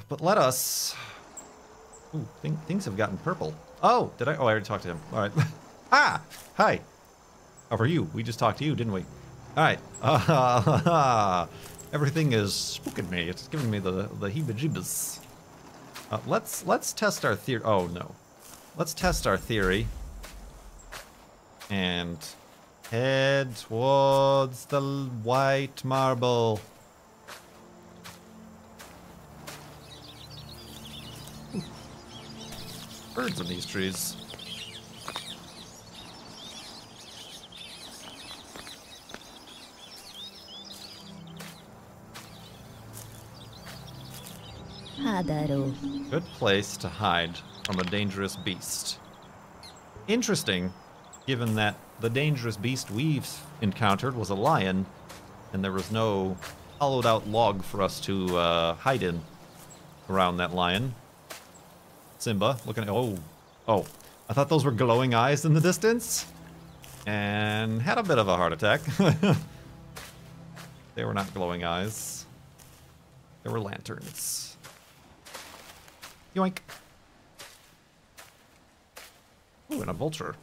But let us... Ooh, things have gotten purple. Oh, did I? Oh, I already talked to him. All right. Ah! Hi. How are you? We just talked to you, didn't we? All right. Everything is spooking me. It's giving me the heebie-jeebies. Let's test our theory. Oh, no. Let's test our theory. And head towards the white marble. Birds in these trees. Good place to hide from a dangerous beast. Interesting, given that the dangerous beast we've encountered was a lion, and there was no hollowed out log for us to hide in around that lion. Simba, looking at... Oh. I thought those were glowing eyes in the distance. And had a bit of a heart attack. They were not glowing eyes. They were lanterns. Yoink. Ooh, and a vulture.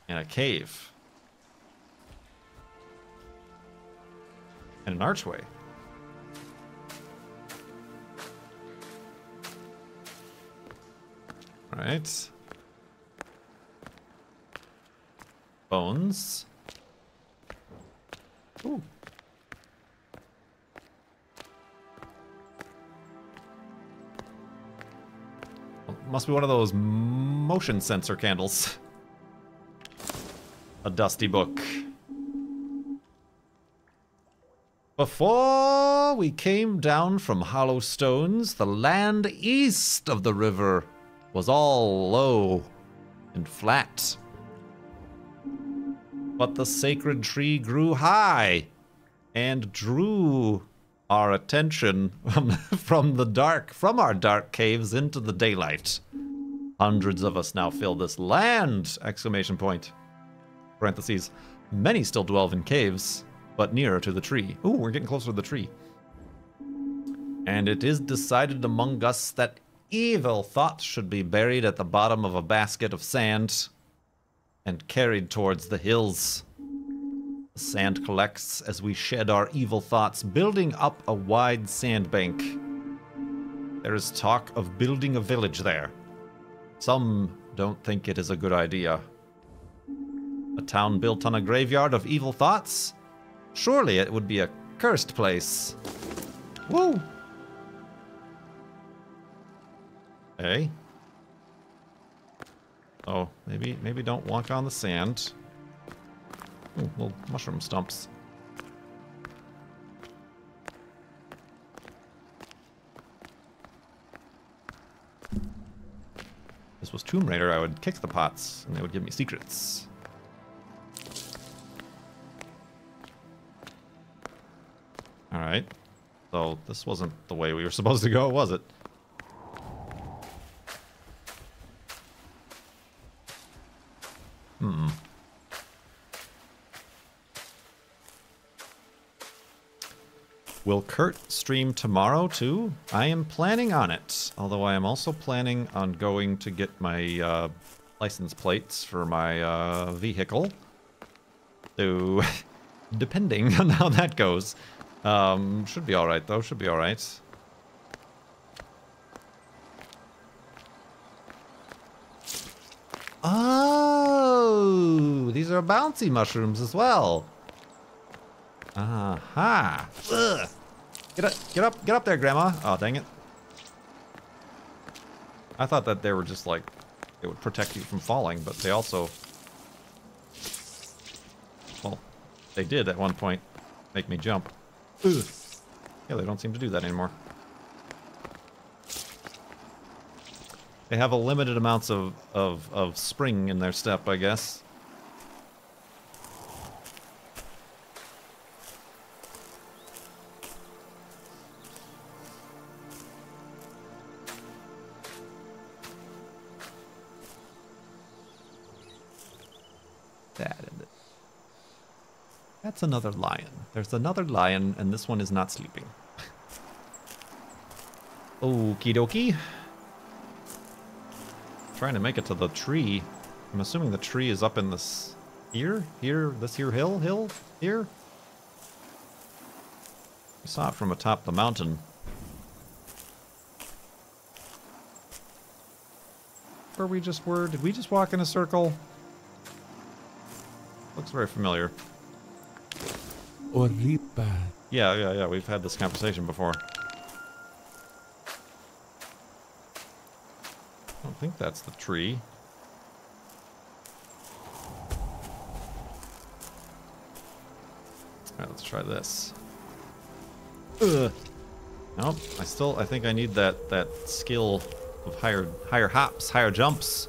And a cave. And an archway. Alright. Bones. Ooh. Must be one of those motion sensor candles. A dusty book. Before we came down from Hollow Stones, the land east of the river was all low and flat. But the sacred tree grew high and drew our attention from our dark caves into the daylight. Hundreds of us now fill this land! Exclamation point. Parentheses. Many still dwell in caves, but nearer to the tree. Ooh, we're getting closer to the tree. And it is decided among us that evil thoughts should be buried at the bottom of a basket of sand and carried towards the hills. The sand collects as we shed our evil thoughts, building up a wide sandbank. There is talk of building a village there. Some don't think it is a good idea. A town built on a graveyard of evil thoughts? Surely it would be a cursed place. Woo! Hey. Oh, maybe don't walk on the sand. Ooh, little mushroom stumps. If this was Tomb Raider, I would kick the pots and they would give me secrets. Alright. So this wasn't the way we were supposed to go, was it? Will Kurt stream tomorrow too? I am planning on it. Although I am also planning on going to get my license plates for my vehicle. So, depending on how that goes. Should be alright though, should be alright. Oh, these are bouncy mushrooms as well. Aha. Ugh. Get up there, Grandma. Oh, dang it. I thought that they were just like, they would protect you from falling, but they also, well, they did at one point make me jump. Ugh. Yeah, they don't seem to do that anymore. They have a limited amounts of spring in their step, I guess. That's another lion. There's another lion, and this one is not sleeping. Okie dokie. Trying to make it to the tree. I'm assuming the tree is up in this... Here? This here hill? Here? I saw it from atop the mountain. Where we just were? Did we just walk in a circle? Looks very familiar. Oripa. Yeah, we've had this conversation before. I don't think that's the tree. Alright, let's try this. Ugh. Nope, I think I need that skill of higher hops, higher jumps.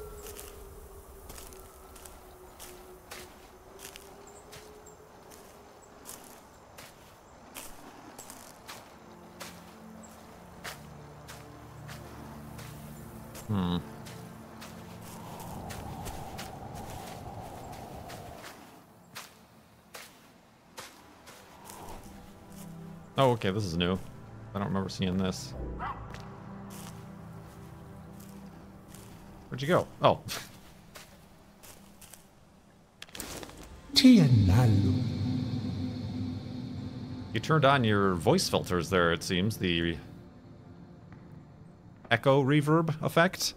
Oh, okay, this is new. I don't remember seeing this. Where'd you go? Oh. Tianalu. You turned on your voice filters there, it seems. The echo reverb effect.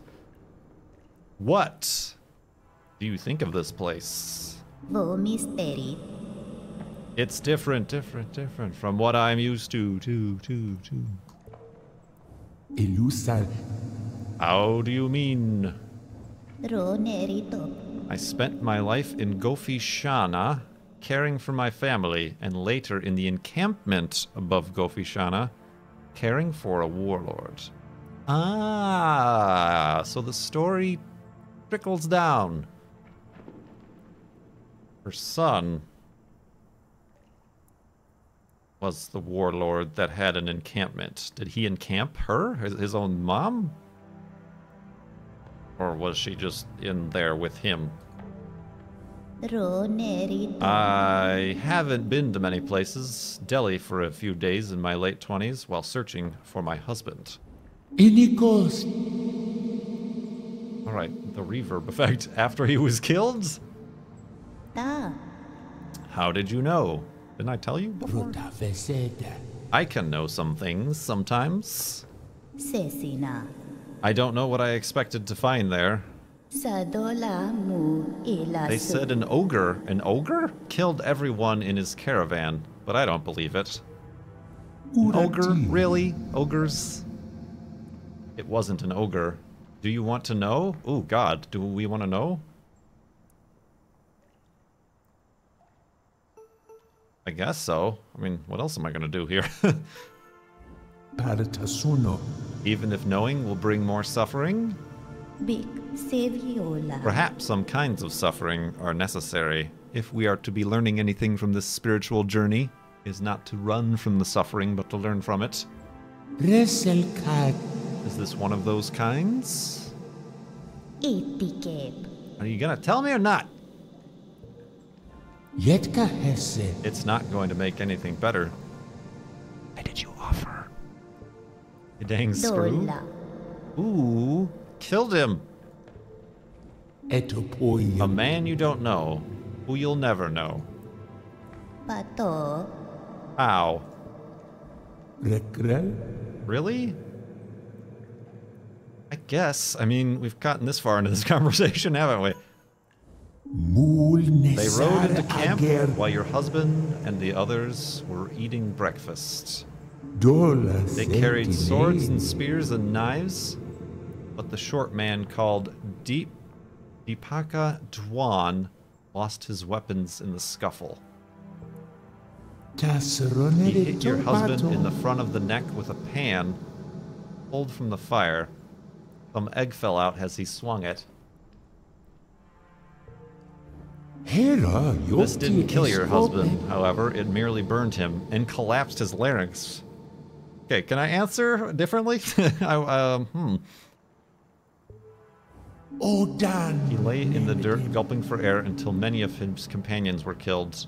What do you think of this place? It's different from what I'm used to. Elusal. How do you mean? I spent my life in Gofi Shana, caring for my family, and later in the encampment above Gofi Shana, caring for a warlord. Ah, so the story trickles down. Her son was the warlord that had an encampment. Did he encamp her, his own mom? Or was she just in there with him? I haven't been to many places. Delhi for a few days in my late 20s while searching for my husband. Inikos. Alright, the reverb effect after he was killed? How did you know? Didn't I tell you before? I can know some things sometimes. I don't know what I expected to find there. They said an ogre killed everyone in his caravan, but I don't believe it. An ogre? Really? Ogres? It wasn't an ogre. Do you want to know? Oh God, do we want to know? I guess so. I mean, what else am I going to do here? Even if knowing will bring more suffering? Perhaps some kinds of suffering are necessary. If we are to be learning anything from this spiritual journey, is not to run from the suffering, but to learn from it. Is this one of those kinds? Are you going to tell me or not? It's not going to make anything better. Why did you offer? You dang screw. Ooh, killed him. A man you don't know, who you'll never know. How? Really? I guess. I mean, we've gotten this far into this conversation, haven't we? They rode into camp while your husband and the others were eating breakfast. They carried swords and spears and knives, but the short man called Deepaka Dwan lost his weapons in the scuffle. He hit your husband in the front of the neck with a pan pulled from the fire. Some egg fell out as he swung it. This didn't kill your husband, however, it merely burned him and collapsed his larynx. Okay, can I answer differently? He lay in the dirt, gulping for air until many of his companions were killed.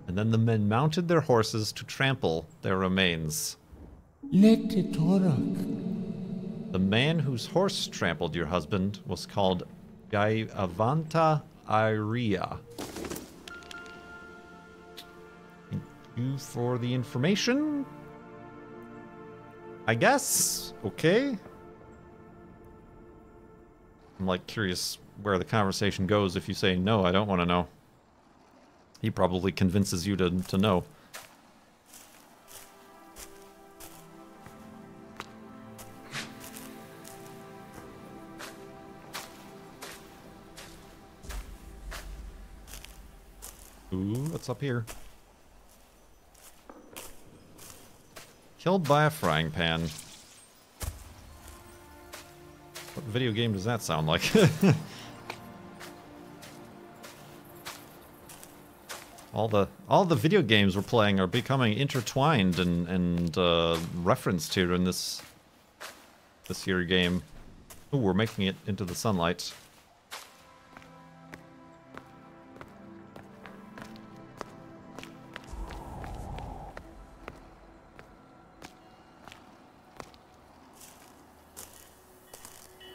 And then the men mounted their horses to trample their remains. Lete Torak. The man whose horse trampled your husband was called Gaiavanta Iria. Thank you for the information. I guess. Okay. I'm like curious where the conversation goes if you say no, I don't want to know. He probably convinces you to know. Ooh, what's up here? Killed by a frying pan. What video game does that sound like? All the video games we're playing are becoming intertwined and referenced here in this here game. Ooh, we're making it into the sunlight.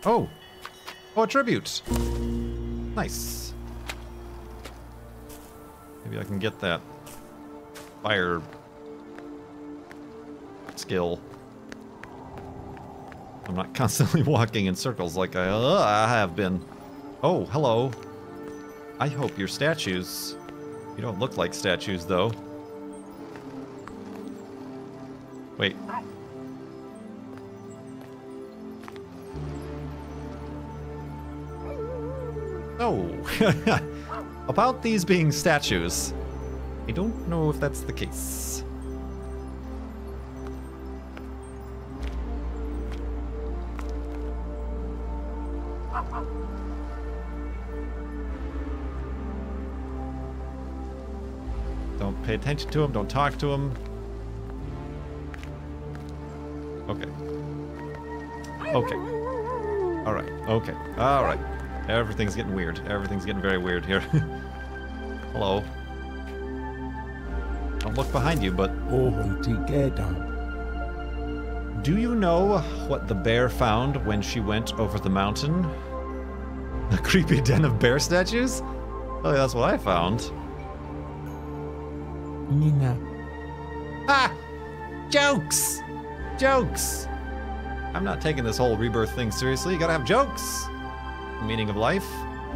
Oh! Oh, a tribute! Nice. Maybe I can get that fire skill. I'm not constantly walking in circles like I have been. Oh, hello. I hope you're statues. You don't look like statues, though. Wait. Oh, about these being statues, I don't know if that's the case. Don't pay attention to him, don't talk to him. Okay. Okay. Alright, okay. Alright. Everything's getting weird. Everything's getting very weird here. Hello. Don't look behind you, but... All together. Do you know what the bear found when she went over the mountain? A creepy den of bear statues? Oh, that's what I found. Nina. Ah! Jokes! Jokes! I'm not taking this whole rebirth thing seriously. You gotta have jokes! Meaning of life?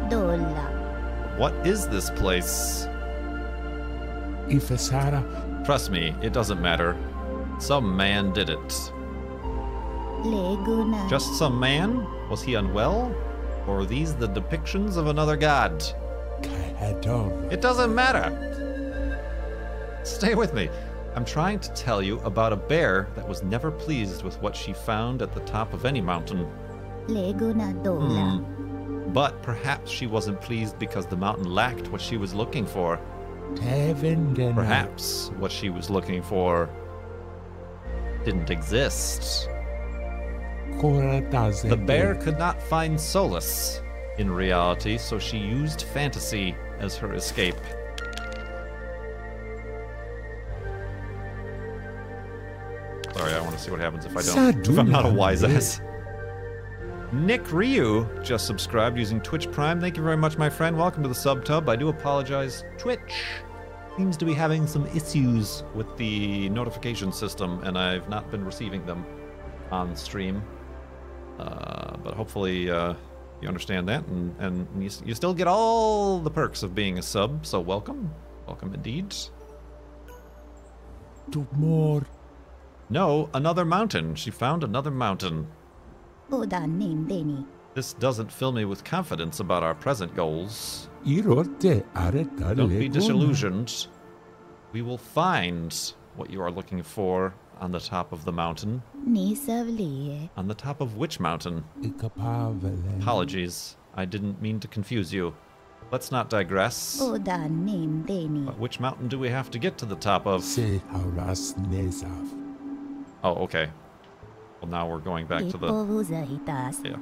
Dola. What is this place? Ifesara. Trust me, it doesn't matter. Some man did it. Leguna. Just some man? Was he unwell? Or are these the depictions of another god? Kahador. It doesn't matter. Stay with me. I'm trying to tell you about a bear that was never pleased with what she found at the top of any mountain. Leguna Dola. But perhaps she wasn't pleased because the mountain lacked what she was looking for. Tevendena. Perhaps what she was looking for didn't exist. Korataze. The bear could not find solace in reality, so she used fantasy as her escape. Sorry, I want to see what happens if I don't. If I'm not a wise ass. Nick Ryu just subscribed using Twitch Prime. Thank you very much, my friend. Welcome to the subtub. I do apologize. Twitch seems to be having some issues with the notification system, and I've not been receiving them on stream. But hopefully you understand that, and you still get all the perks of being a sub, so welcome. Welcome indeed. To more. No, another mountain. She found another mountain. Oda name Deni. This doesn't fill me with confidence about our present goals. Irote areta. Don't be disillusioned. We will find what you are looking for on the top of the mountain. Nisavlie. On the top of which mountain? Ikapavele. Apologies. I didn't mean to confuse you. Let's not digress. Oda name Deni. But which mountain do we have to get to the top of? Se hauras nezav. Oh, okay. Well, now we're going back to the... Ipovuzahitas. Yeah.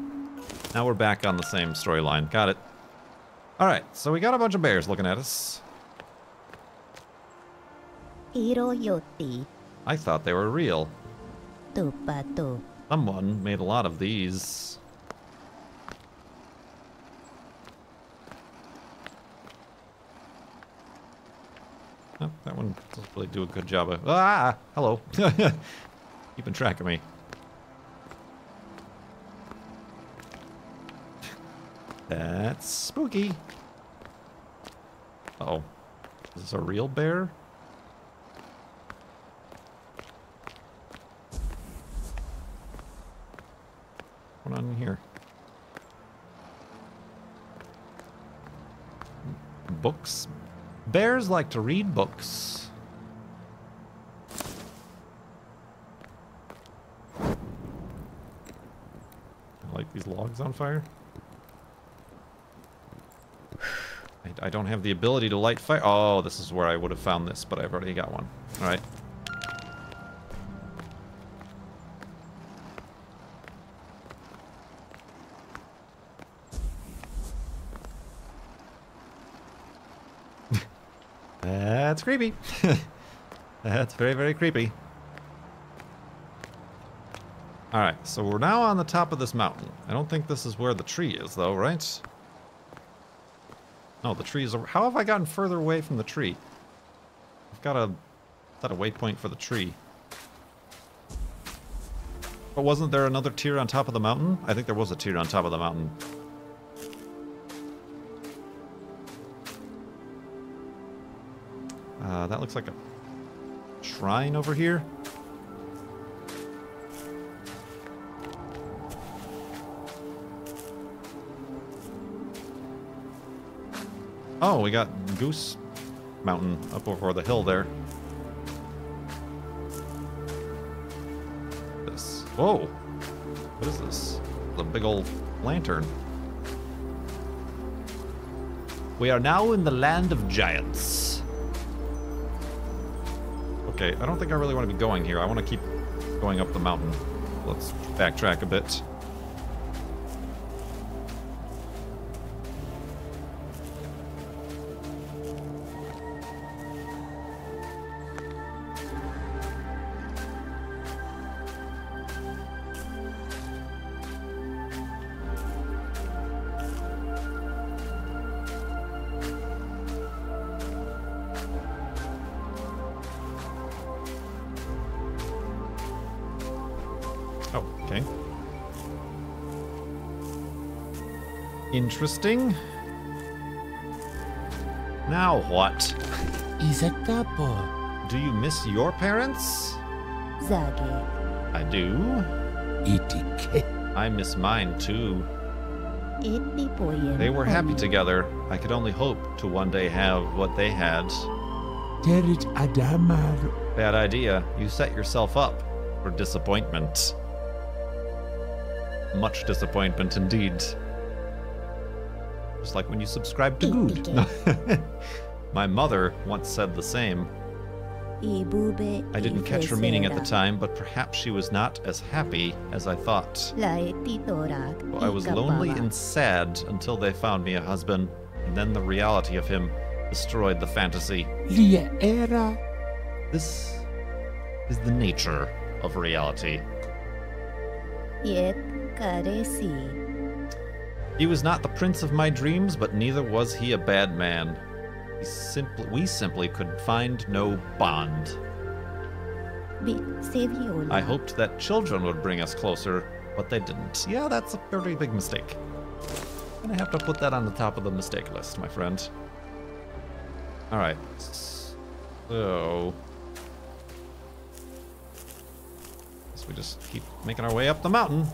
Now we're back on the same storyline. Got it. Alright, so we got a bunch of bears looking at us. Hiroyoti. I thought they were real. Pato, pato. Someone made a lot of these. Oh, that one doesn't really do a good job of... Ah! Hello. Keeping track of me. That's spooky. Uh-oh. Is this a real bear? What's going on in here? Books? Bears like to read books. Light these logs on fire? I don't have the ability to light fire. Oh, this is where I would have found this, but I've already got one. Alright. That's creepy. That's very, very creepy. Alright, so we're now on the top of this mountain. I don't think this is where the tree is, though, right? No, the tree is... How have I gotten further away from the tree? I've got a... Set a waypoint for the tree. But wasn't there another tier on top of the mountain? I think there was a tier on top of the mountain. That looks like a shrine over here. Oh, we got Goose Mountain up over the hill there. This. Whoa! What is this? The big old lantern. We are now in the land of giants. Okay, I don't think I really want to be going here. I want to keep going up the mountain. Let's backtrack a bit. Oh, okay. Interesting. Now what? Isatapo. Do you miss your parents? Zage. I do. Itike. I miss mine too. Itipoyen. They were happy together. I could only hope to one day have what they had. Terit Adamar. Bad idea. You set yourself up for disappointment. Much disappointment indeed. Just like when you subscribe to Good. My mother once said the same. I didn't catch her meaning at the time, but perhaps she was not as happy as I thought. Well, I was lonely and sad until they found me a husband, and then the reality of him destroyed the fantasy. Lia era. This is the nature of reality. Yet Karesi. He was not the prince of my dreams, but neither was he a bad man. We simply could find no bond. I hoped that children would bring us closer, but they didn't. Yeah, that's a very big mistake. I'm gonna have to put that on the top of the mistake list, my friend. Alright. So... guess we just keep making our way up the mountain.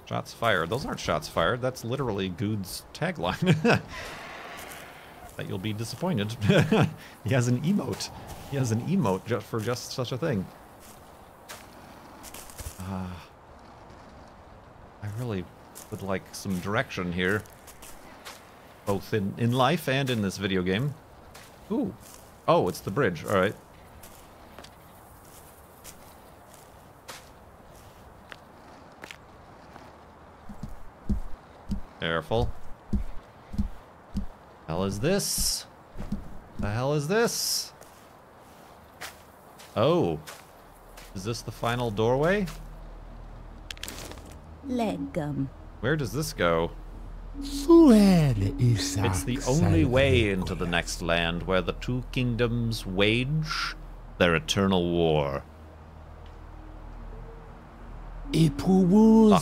Shots fired. Those aren't shots fired. That's literally Good's tagline. That you'll be disappointed. He has an emote. He has an emote just for just such a thing. I really would like some direction here. Both in life and in this video game. Ooh. Oh, it's the bridge. Alright. Careful. Hell is this? The hell is this? Oh. Is this the final doorway? Leggam. Where does this go? It's the only way into the next land where the two kingdoms wage their eternal war. The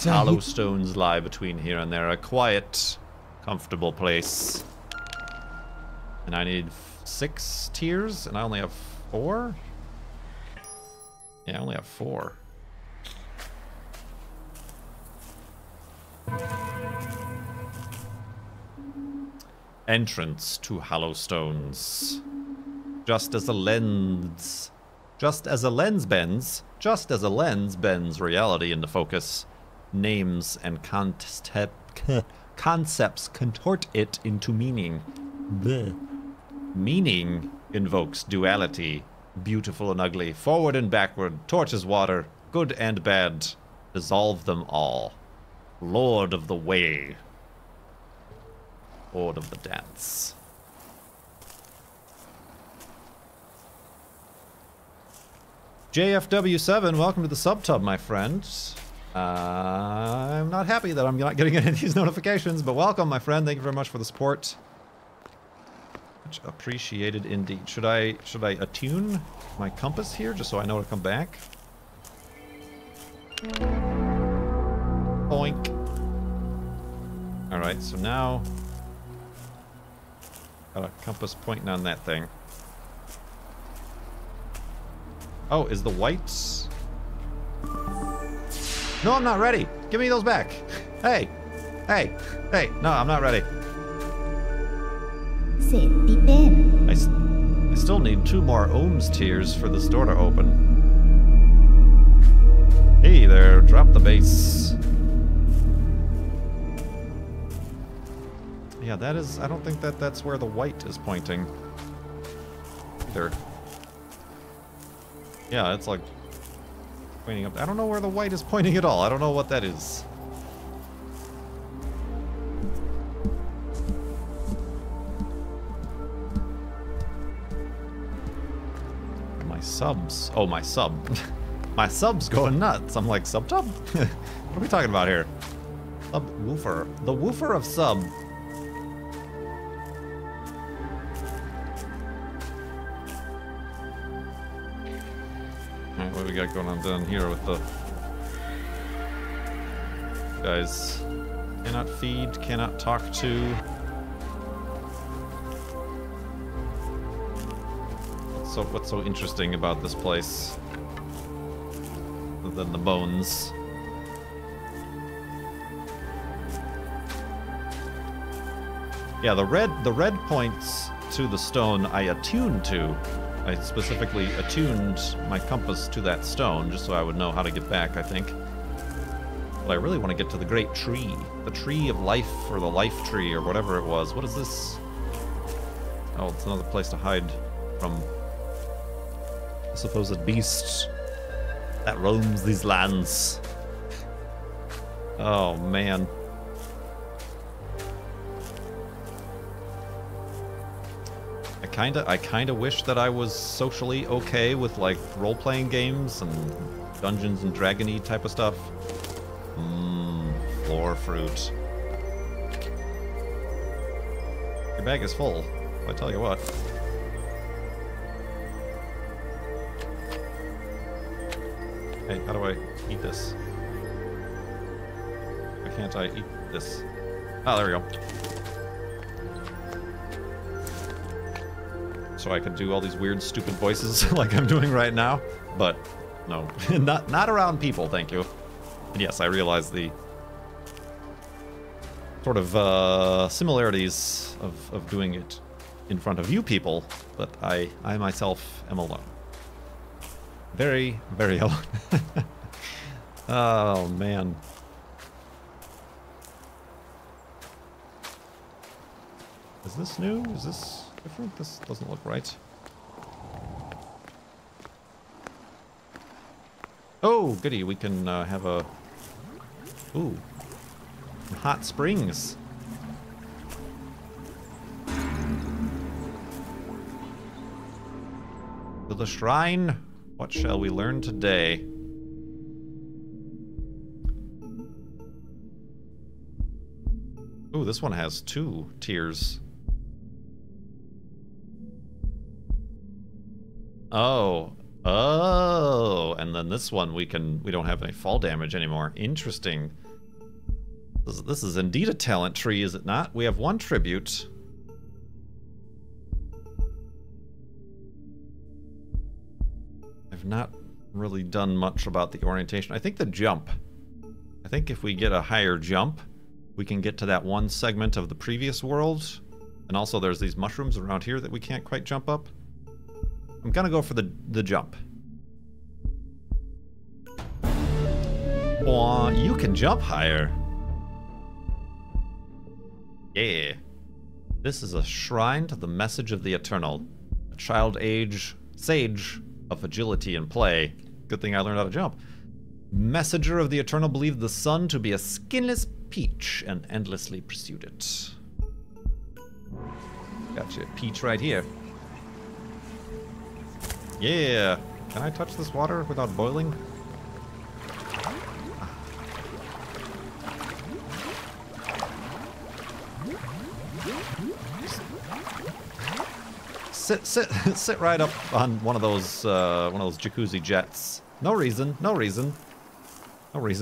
hollow stones lie between here and there, a quiet, comfortable place. And I need 6 tiers, and I only have 4? Yeah, I only have 4. Entrance to Hollow Stones. Just as a lens bends reality into focus, names and concepts contort it into meaning. Meaning invokes duality, beautiful and ugly, forward and backward, torches water, good and bad, dissolve them all. Lord of the way. Lord of the dance. JFW7, welcome to the subtub, my friend. I'm not happy that I'm not getting any of these notifications, but welcome, my friend. Thank you very much for the support. Much appreciated indeed. Should I attune my compass here just so I know to come back? Boink. Alright, so now got a compass pointing on that thing. Oh, is the whites? No, I'm not ready. Give me those back. Hey. Hey. Hey. No, I'm not ready. I still need 2 more ohms tiers for this door to open. Hey there, drop the bass. Yeah, that is... I don't think that's where the white is pointing. Either. Yeah, it's like... pointing up... I don't know where the white is pointing at all. I don't know what that is. My subs... Oh, my sub. My sub's going nuts. I'm like, sub-tub? What are we talking about here? Sub-woofer. The woofer of sub. Alright, what do we got going on down here with the... guys? Cannot feed, cannot talk to. What's so interesting about this place? Other than the bones. Yeah, the red points to the stone I attuned to. I specifically attuned my compass to that stone just so I would know how to get back, I think. But I really want to get to the great tree. The tree of life, or the life tree, or whatever it was. What is this? Oh, it's another place to hide from the supposed beast that roams these lands. Oh, man. I kinda wish that I was socially okay with, like, role-playing games and Dungeons and Dragon-y type of stuff. Floor fruit. Your bag is full, I tell you what. Hey, how do I eat this? Why can't I eat this? Oh, there we go. So I could do all these weird, stupid voices like I'm doing right now, but no, not around people, thank you. And yes, I realize the sort of similarities of doing it in front of you people, but I myself am alone. Very, very alone. Oh, man. Is this new? Is this different? This doesn't look right. Oh, goody. We can have a... Ooh. Hot springs. the shrine. What shall we learn today? Ooh, this one has 2 tiers. Oh. Oh, and then this one we don't have any fall damage anymore. Interesting. This is indeed a talent tree, is it not? We have 1 tribute. I've not really done much about the orientation. I think the jump. I think if we get a higher jump, we can get to that one segment of the previous world. And also there's these mushrooms around here that we can't quite jump up. I'm gonna go for the jump. Aw, you can jump higher. Yeah. This is a shrine to the message of the Eternal. A child age sage of agility and play. Good thing I learned how to jump. Messenger of the Eternal believed the sun to be a skinless peach and endlessly pursued it. Got you a peach right here. Yeah. Can I touch this water without boiling? Sit right up on one of those jacuzzi jets. No reason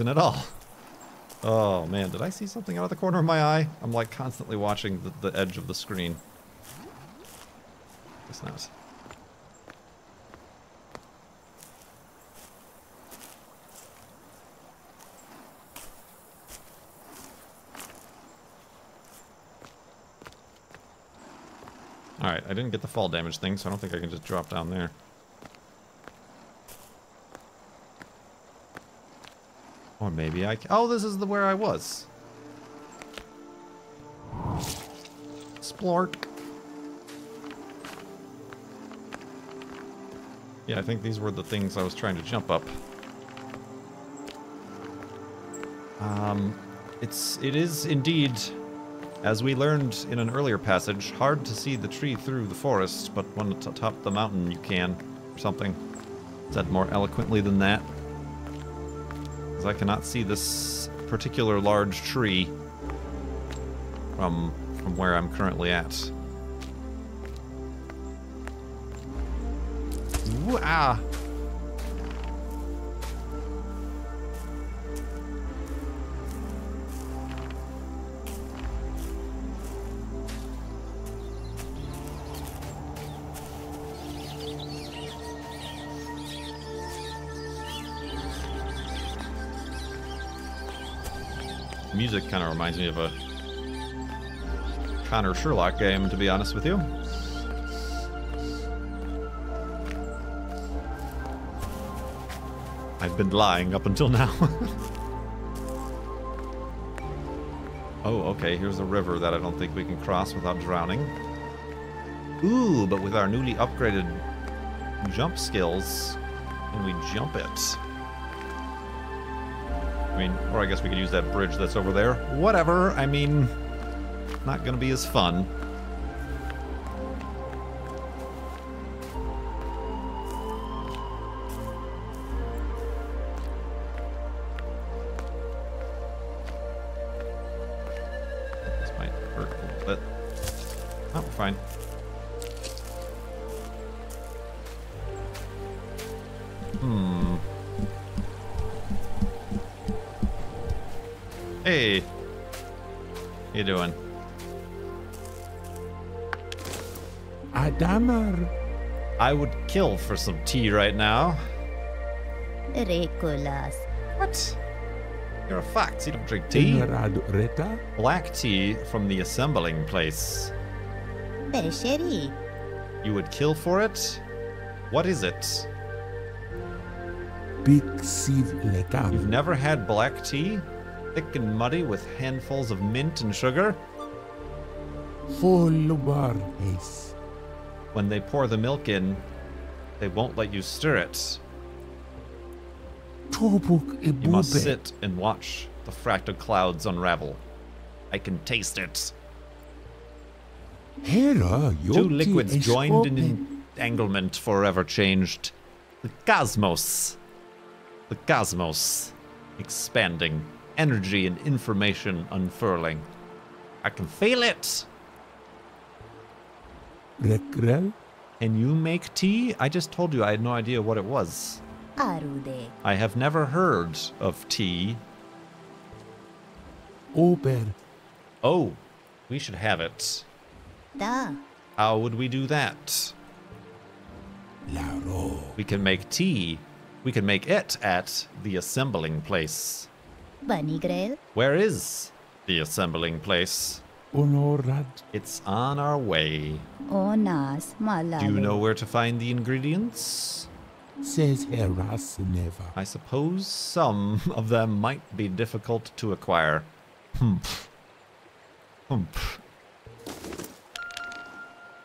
at all. Oh man, did I see something out of the corner of my eye? I'm like constantly watching the edge of the screen. Guess not. Alright, I didn't get the fall damage thing, so I don't think I can just drop down there. Or maybe I can. Oh, this is where I was. Splork. Yeah, I think these were the things I was trying to jump up. It is indeed, as we learned in an earlier passage, hard to see the tree through the forest, but when it's atop the mountain you can, or something. Said more eloquently than that. Because I cannot see this particular large tree from where I'm currently at. Ooh, ah! Music kind of reminds me of a Connor Sherlock game, to be honest with you. I've been lying up until now. Oh, okay, here's a river that I don't think we can cross without drowning. Ooh, but with our newly upgraded jump skills, can we jump it? I mean, or I guess we could use that bridge that's over there. Whatever, I mean, not gonna be as fun. This might hurt a little bit. Oh, we're fine. Hey, how you doing? Adamar. I would kill for some tea right now. Ridiculous. What? You're a fox, you don't drink tea. Reta. Black tea from the assembling place. Percheri. You would kill for it? What is it? Big sieve You've lekam. never had black tea? Thick and muddy with handfuls of mint and sugar? Follower es. When they pour the milk in, they won't let you stir it. Tobuk You must ebube. sit and watch the fractal clouds unravel. I can taste it. Hera Two liquids joined entanglement forever changed. The cosmos. The cosmos. Expanding. Energy and information unfurling. I can feel it. Rekrel? Can you make tea? I just told you I had no idea what it was. Arude. I have never heard of tea. Ober. Oh, we should have it. Da. How would we do that? Laro. We can make tea. We can make it at the assembling place. Banigrel. Where is the assembling place? Honorad. It's on our way. Onas malalo. Do you know where to find the ingredients? Says Heras never. I suppose some of them might be difficult to acquire. Humph. Humph.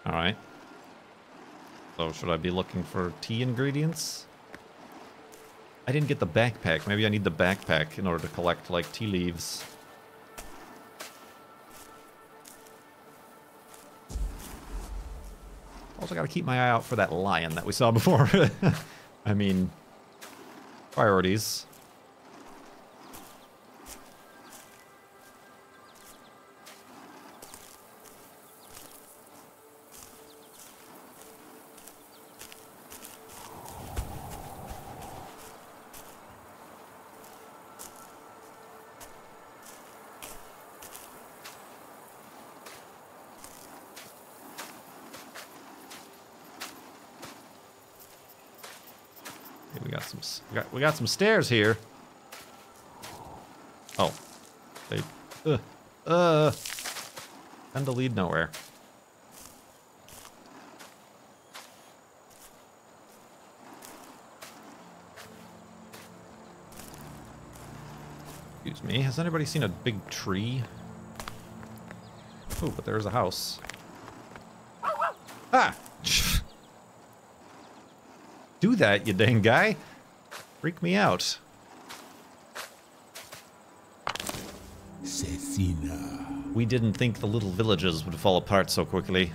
Alright. So should I be looking for tea ingredients? I didn't get the backpack. Maybe I need the backpack in order to collect, like, tea leaves. Also gotta keep my eye out for that lion that we saw before. I mean, priorities. We got some stairs here. Oh, they tend to lead nowhere. Excuse me. Has anybody seen a big tree? Oh, but there's a house. Ah! Do that, you dang guy. Freak me out. Cecina. We didn't think the little villages would fall apart so quickly.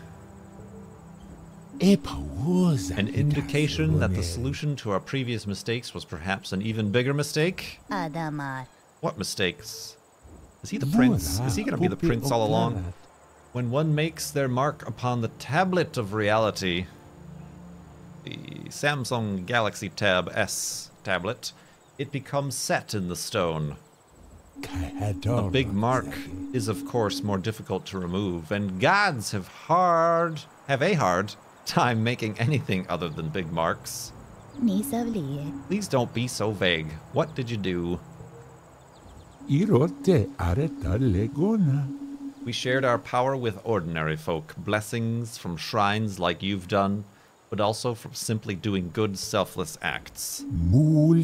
An indication that the solution to our previous mistakes was perhaps an even bigger mistake? Adamar. What mistakes? Is he the prince? Is he going to be the prince all along? When one makes their mark upon the tablet of reality, the Samsung Galaxy Tab S tablet, it becomes set in the stone. A big mark is of course more difficult to remove, and gods have a hard time making anything other than big marks. Nisavlie. Please don't be so vague. What did you do? Irote areta legona. We shared our power with ordinary folk, blessings from shrines like you've done, but also from simply doing good, selfless acts. No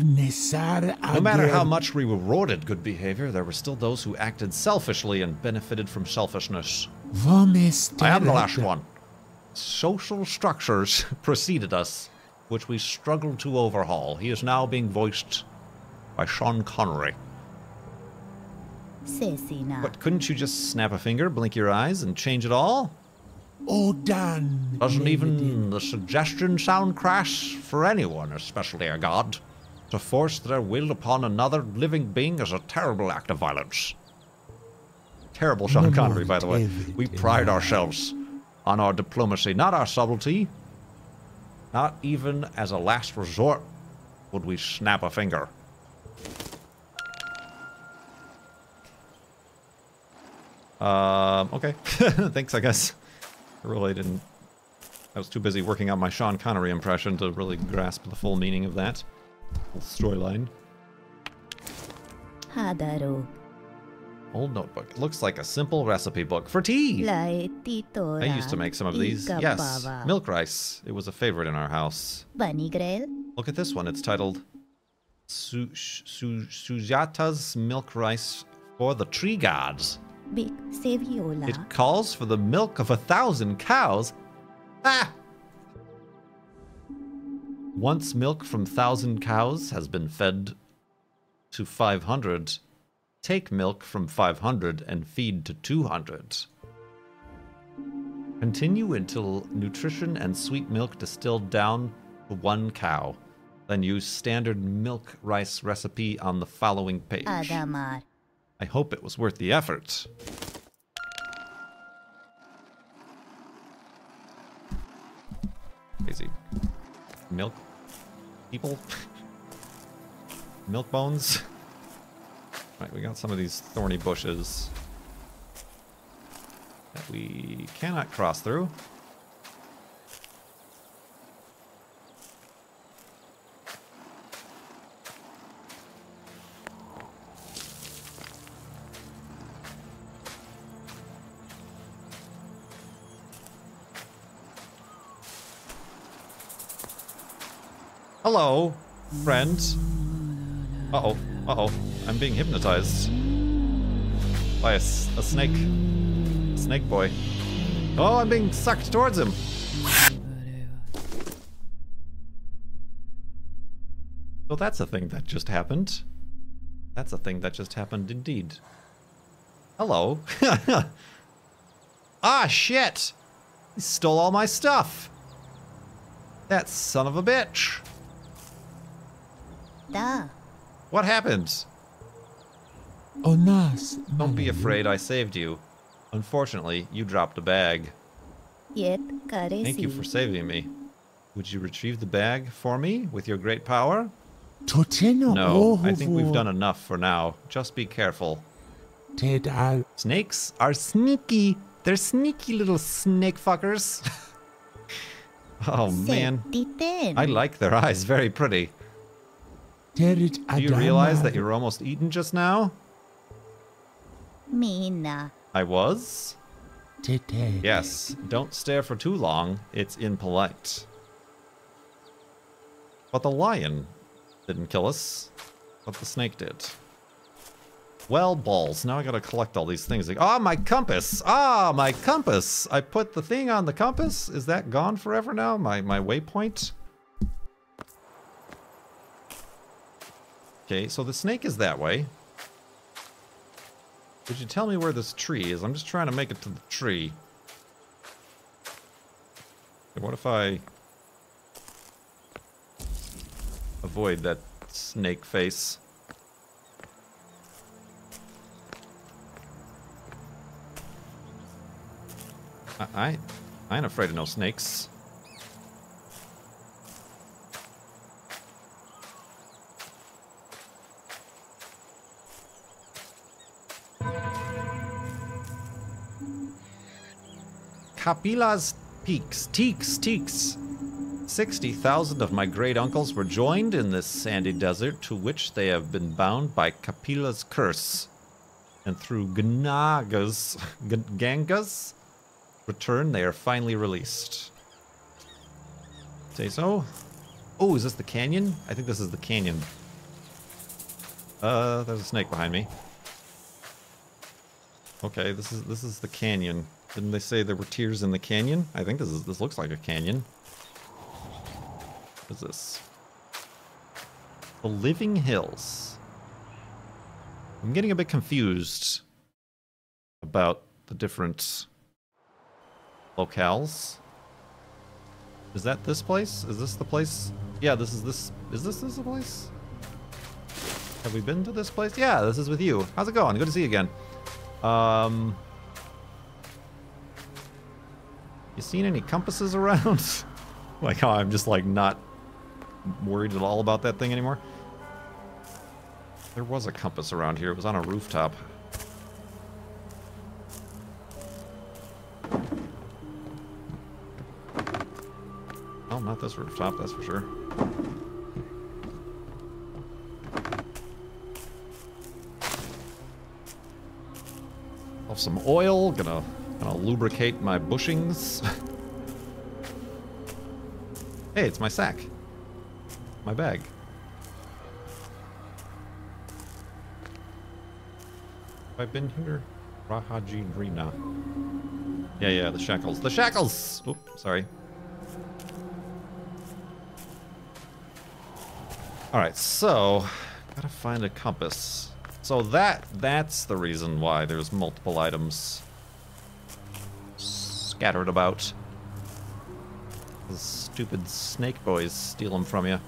matter how much we rewarded good behavior, there were still those who acted selfishly and benefited from selfishness. I am the last one. Social structures preceded us, which we struggled to overhaul. He is now being voiced by Sean Connery. Cecina. But couldn't you just snap a finger, blink your eyes, and change it all? Odan. Doesn't even the suggestion sound crass for anyone, especially a god? To force their will upon another living being is a terrible act of violence. Terrible Sean Connery, by the way. We pride ourselves on our diplomacy, not our subtlety. Not even as a last resort would we snap a finger. Okay. Thanks, I guess. I really didn't... I was too busy working on my Sean Connery impression to really grasp the full meaning of that whole storyline. Hadaro. Old notebook. Looks like a simple recipe book for tea. I used to make some of these. Yes. Milk rice. It was a favorite in our house. Banigrel. Look at this one. It's titled Sujata's Milk Rice for the Tree Gods. Big Saviola. It calls for the milk of 1,000 cows. Ah! Once milk from 1,000 cows has been fed to 500, take milk from 500 and feed to 200. Continue until nutrition and sweet milk distilled down to 1 cow. Then use standard milk rice recipe on the following page. Adamar. I hope it was worth the effort. Crazy. Milk people? Milk bones? Right, we got some of these thorny bushes that we cannot cross through. Hello, friend. Uh-oh, uh-oh. I'm being hypnotized by a snake. A snake boy. Oh, I'm being sucked towards him. So that's a thing that just happened. That's a thing that just happened indeed. Hello. Ah, shit! He stole all my stuff. That son of a bitch. Da. What happened? Onas. Don't be afraid, I saved you. Unfortunately, you dropped a bag. Yet karesi. Thank you for saving me. Would you retrieve the bag for me with your great power? Toteno. No, I think we've done enough for now. Just be careful. Ted al. Snakes are sneaky. They're sneaky little snake fuckers. Oh man, Titen. I like their eyes. Very pretty. Terit Do you realize that you were almost eaten just now? Mina. I was? Tete. Yes, don't stare for too long. It's impolite. But the lion didn't kill us, but the snake did. Well, balls. Now I gotta collect all these things. Ah, my compass! Ah, my compass! I put the thing on the compass? Is that gone forever now? My waypoint? Okay, so the snake is that way. Would you tell me where this tree is? I'm just trying to make it to the tree. Okay, what if I avoid that snake face? I ain't afraid of no snakes. Kapila's peaks. Teaks. 60,000 of my great uncles were joined in this sandy desert to which they have been bound by Kapila's curse. And through Ganga's return, they are finally released. Say so? Oh, is this the canyon? I think this is the canyon. There's a snake behind me. Okay, this is the canyon. Didn't they say there were tears in the canyon? I think this looks like a canyon. What is this? The Living Hills. I'm getting a bit confused about the different locales. Is that this place? Is this the place? Yeah, this is this. Is this the place? Have we been to this place? Yeah, this is with you. How's it going? Good to see you again. You seen any compasses around? Like how I'm just like not worried at all about that thing anymore. There was a compass around here. It was on a rooftop. Oh, not this rooftop, that's for sure. Have some oil, gonna lubricate my bushings. Hey, it's my sack. My bag. Have I been here? Rahajidrina. Yeah, the shackles. The shackles! Oop, sorry. Alright, so gotta find a compass. So that's the reason why there's multiple items. scattered about. Those stupid snake boys steal them from you.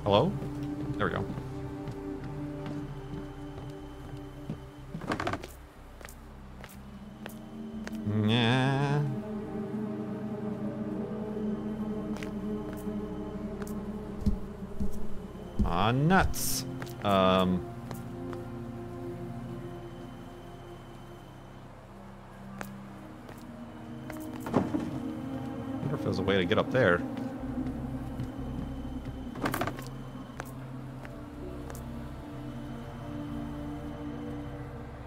Hello? There we go. Yeah. Ah, nuts. Wonder if there's a way to get up there.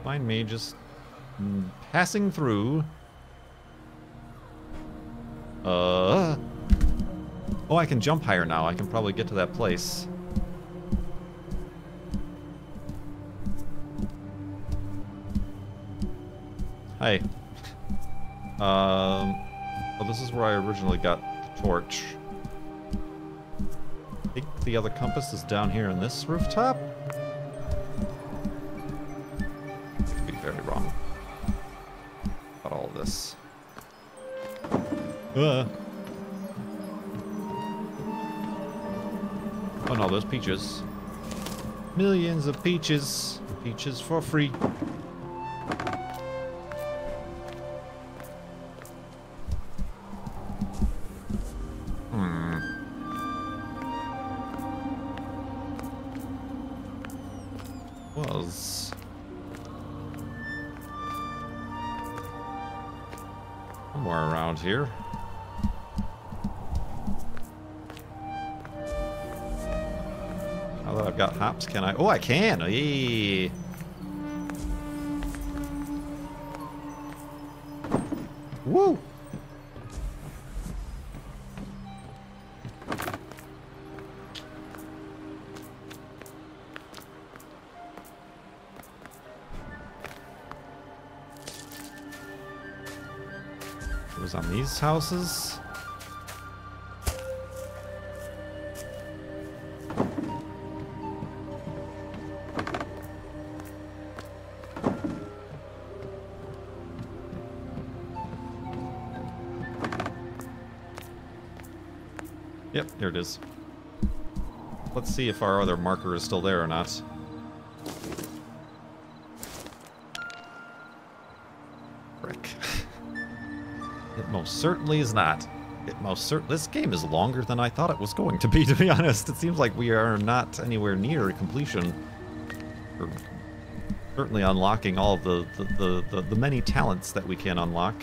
Find me just passing through. Oh, I can jump higher now. I can probably get to that place. Hi. Well, this is where I originally got the torch. I think the other compass is down here in this rooftop. Could be very wrong about all of this. Oh no, there's peaches. Millions of peaches. Peaches for free. Was somewhere around here. Now that I've got hops, can I? Oh, I can! Hey. Woo! It was on these houses. Yep, there it is. Let's see if our other marker is still there or not. Frick. It most certainly is not. It most certainly. This game is longer than I thought it was going to be honest. It seems like we are not anywhere near completion. Or certainly unlocking all of the many talents that we can unlock.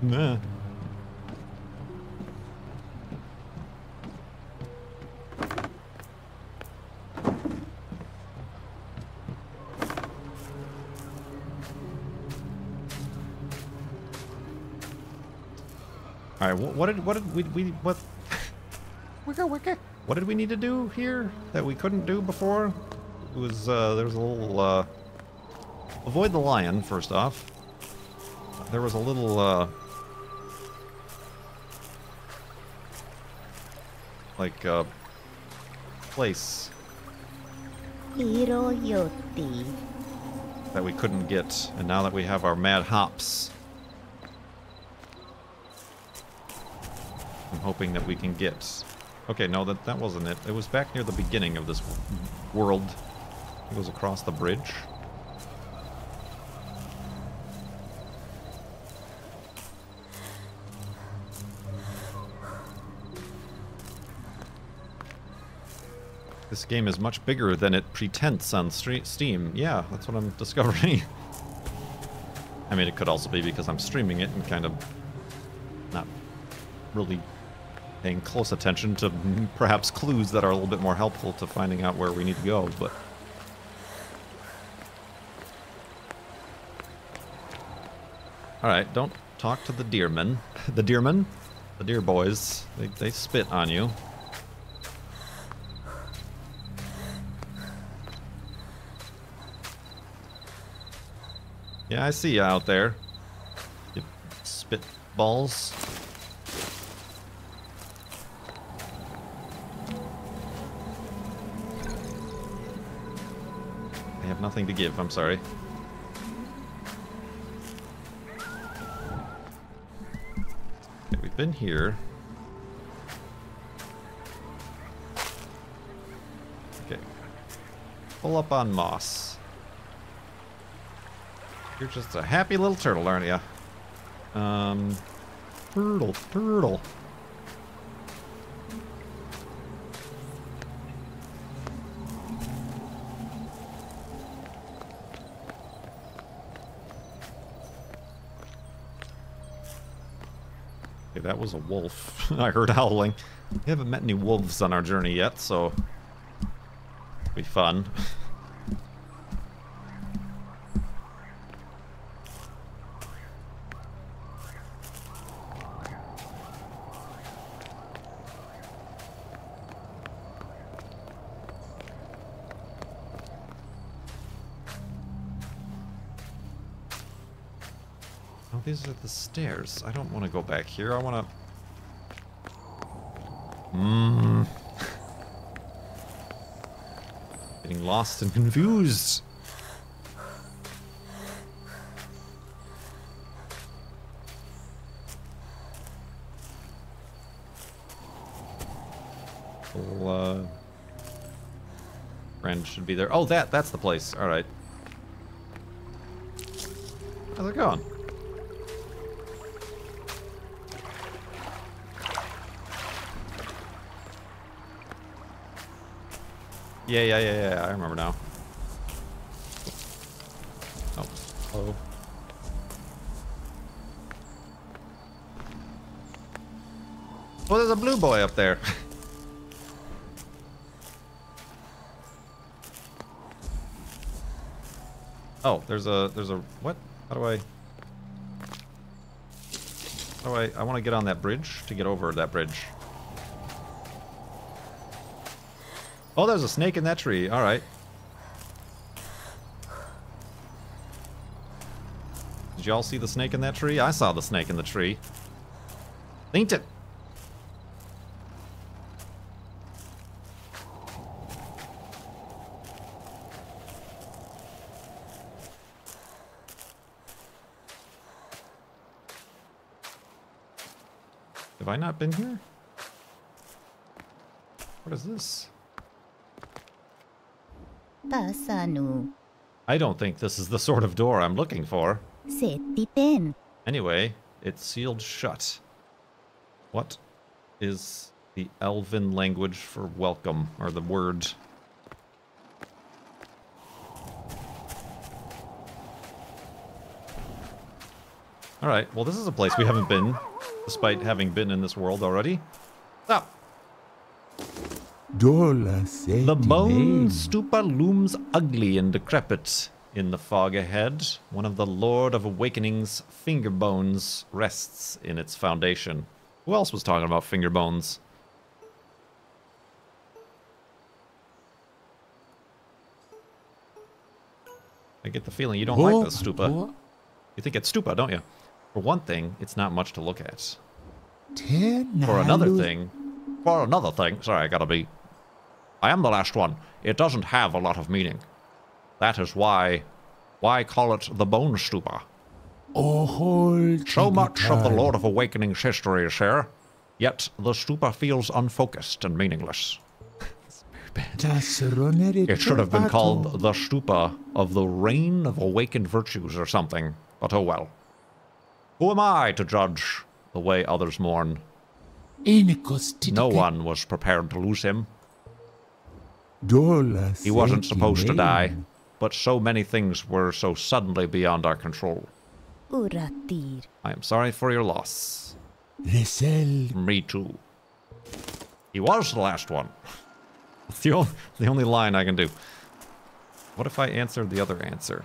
Nah. All right, what did we what did we need to do here that we couldn't do before? It was there was a little avoid the lion first off. There was a little like place Hiro Yoti. that we couldn't get, and now that we have our mad hops, I'm hoping that we can get. Okay, no, that wasn't it. It was back near the beginning of this world. It was across the bridge. This game is much bigger than it pretends on Steam. Yeah, that's what I'm discovering. I mean, it could also be because I'm streaming it and kind of not really paying close attention to perhaps clues that are a little bit more helpful to finding out where we need to go, but... Alright, don't talk to the deermen. The deermen? The deer boys. They spit on you. Yeah, I see you out there. You spit balls. I have nothing to give, I'm sorry. Okay, we've been here. Okay. Pull up on moss. You're just a happy little turtle, aren't you? Turtle. Okay, that was a wolf. I heard howling. We haven't met any wolves on our journey yet, so it'll be fun. Oh, these are the stairs. I don't want to go back here. I want to... Getting lost and confused. Well, friend should be there. Oh, that's the place. All right. How's it going? Yeah, I remember now. Oh, hello. Oh, there's a blue boy up there. Oh, there's a, what? How do I want to get on that bridge to get over that bridge. Oh, there's a snake in that tree. All right. Did y'all see the snake in that tree? I saw the snake in the tree. Ain't it? Have I not been here? What is this? Tasanu. I don't think this is the sort of door I'm looking for. Setipen. Anyway, it's sealed shut. What is the elven language for welcome, or the word? Alright, well this is a place we haven't been, despite having been in this world already. Stop! The bone stupa looms ugly and decrepit in the fog ahead. One of the Lord of Awakening's finger bones rests in its foundation. Who else was talking about finger bones? I get the feeling you don't like this stupa. You think it's stupa, don't you? For one thing, it's not much to look at. For another thing, sorry, I am the last one. It doesn't have a lot of meaning. That is why call it the Bone Stupa? So much of the Lord of Awakening's history is here, yet the stupa feels unfocused and meaningless. It should have been called the stupa of the Reign of Awakened Virtues or something, but oh well. Who am I to judge the way others mourn? No one was prepared to lose him. He wasn't supposed to die, but so many things were so suddenly beyond our control. Uratir. I am sorry for your loss. Resel. Me too. He was the last one. It's the only line I can do. What if I answered the other answer?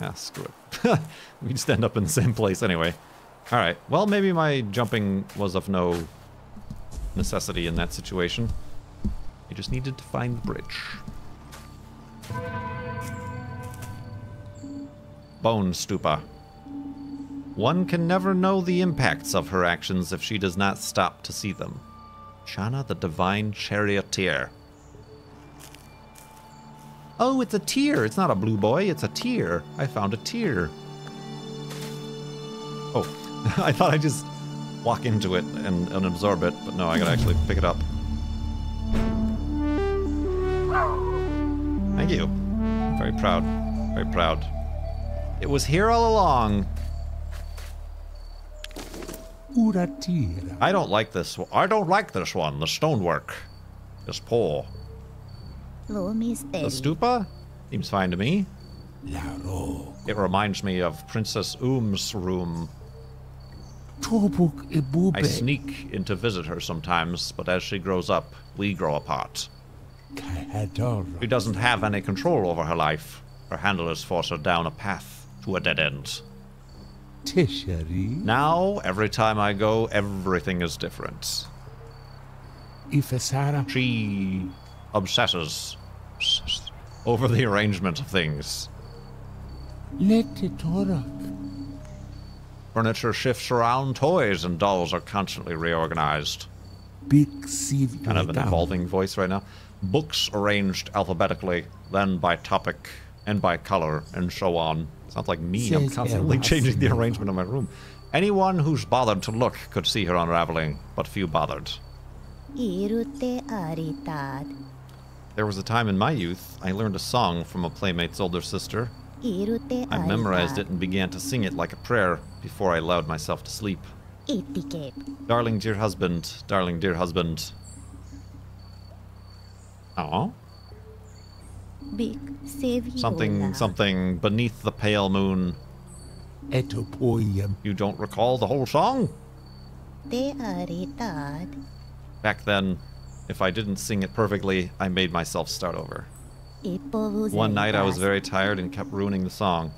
Ah, screw it. We just end up in the same place anyway. Alright, well maybe my jumping was of no necessity in that situation. I just needed to find the bridge. Bone Stupa. One can never know the impacts of her actions if she does not stop to see them. Shana the Divine Charioteer. Oh, it's a tear. It's not a blue boy. It's a tear. I found a tear. Oh, I thought I'd just walk into it and absorb it, but no, I gotta actually pick it up. Thank you. I'm very proud. Very proud. It was here all along. Uratira. I don't like this one. I don't like this one. The stonework is poor. Lo The misteri. stupa seems fine to me. Laro. It reminds me of Princess Oom's room. Tobuk I ebube. sneak in to visit her sometimes, but as she grows up, we grow apart. Kahador. She doesn't have any control over her life. Her handlers force her down a path to a dead end. Tishari. Now, every time I go, everything is different. Ifesara. She obsesses over the arrangement of things. Letitorak. Furniture shifts around, toys and dolls are constantly reorganized. Big sieve. Kind of an evolving voice right now. Books arranged alphabetically, then by topic, and by color, and so on. Sounds like me. I'm Says constantly Emma changing the Smith. arrangement of my room. Anyone who's bothered to look could see her unraveling, but few bothered. Irute aritad. There was a time in my youth I learned a song from a playmate's older sister. Irute I memorized it aritad. and began to sing it like a prayer before I allowed myself to sleep. Etiket. Darling dear husband, darling dear husband. Oh, Big seviola. something beneath the pale moon. Etopoiam. You don't recall the whole song? Te aritad. Back then, if I didn't sing it perfectly, I made myself start over. Ipovus. One night I was very tired and kept ruining the song,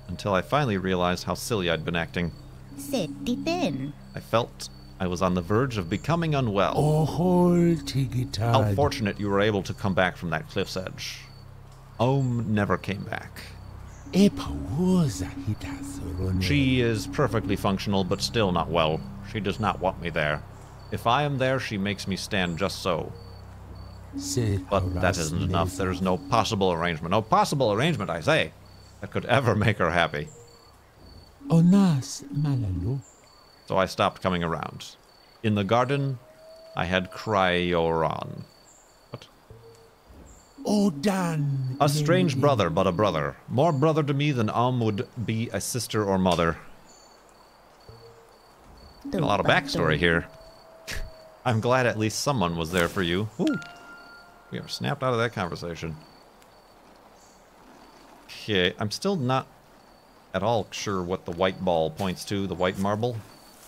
until I finally realized how silly I'd been acting. Setiten. I felt I was on the verge of becoming unwell. Ohol How tigitad. fortunate you were able to come back from that cliff's edge. Ohm never came back. Epawuza hitasurone. She is perfectly functional, but still not well. She does not want me there. If I am there, she makes me stand just so. But that isn't enough. There is no possible arrangement. No possible arrangement, I say, that could ever make her happy. Onas malalu. So I stopped coming around. In the garden, I had Cryoron. What? Odan. A strange brother, but a brother. More brother to me than would be a sister or mother. Got a lot of backstory here. I'm glad at least someone was there for you. Ooh. We are snapped out of that conversation. Okay, I'm still not at all sure what the white ball points to, the white marble,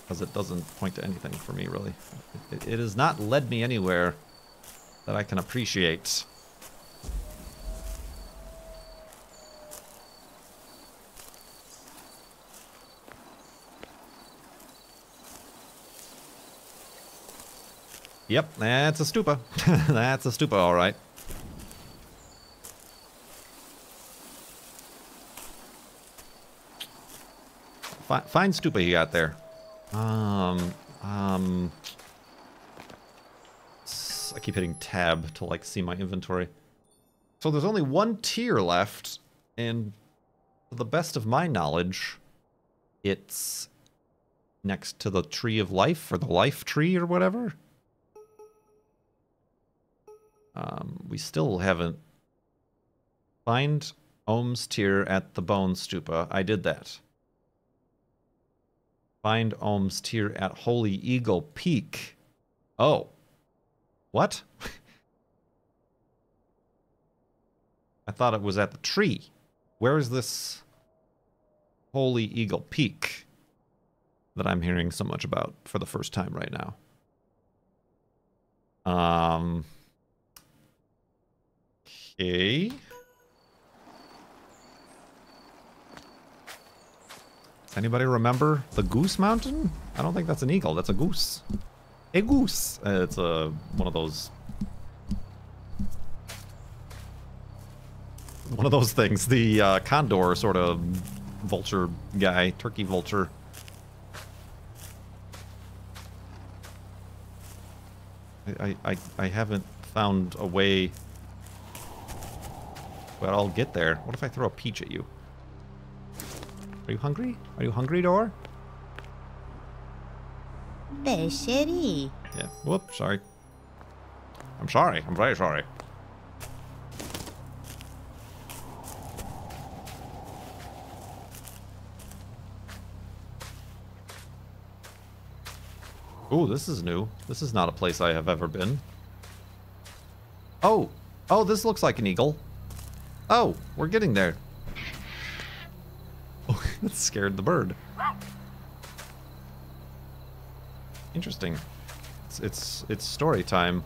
because it doesn't point to anything for me, really. It has not led me anywhere that I can appreciate. Yep, that's a stupa. That's a stupa, all right. Fine stupa you got there. I keep hitting tab to like see my inventory. So there's only one tier left, and to the best of my knowledge, it's next to the tree of life, or the life tree, or whatever. We still haven't. Find Ohm's tier at the Bone Stupa. I did that. Find Ohm's tier at Holy Eagle Peak. Oh. What? I thought it was at the tree. Where is this Holy Eagle Peak that I'm hearing so much about for the first time right now? Okay. Does anybody remember the Goose Mountain? I don't think that's an eagle. That's a goose. A goose. It's one of those things. The condor sort of vulture guy, turkey vulture. I haven't found a way, but I'll get there. What if I throw a peach at you? Are you hungry? Are you hungry, Door? Pesceri. Yeah. Whoop, sorry. I'm sorry. I'm very sorry. Ooh, this is new. This is not a place I have ever been. Oh! Oh, this looks like an eagle. Oh, we're getting there. Oh, that scared the bird. Interesting. It's story time.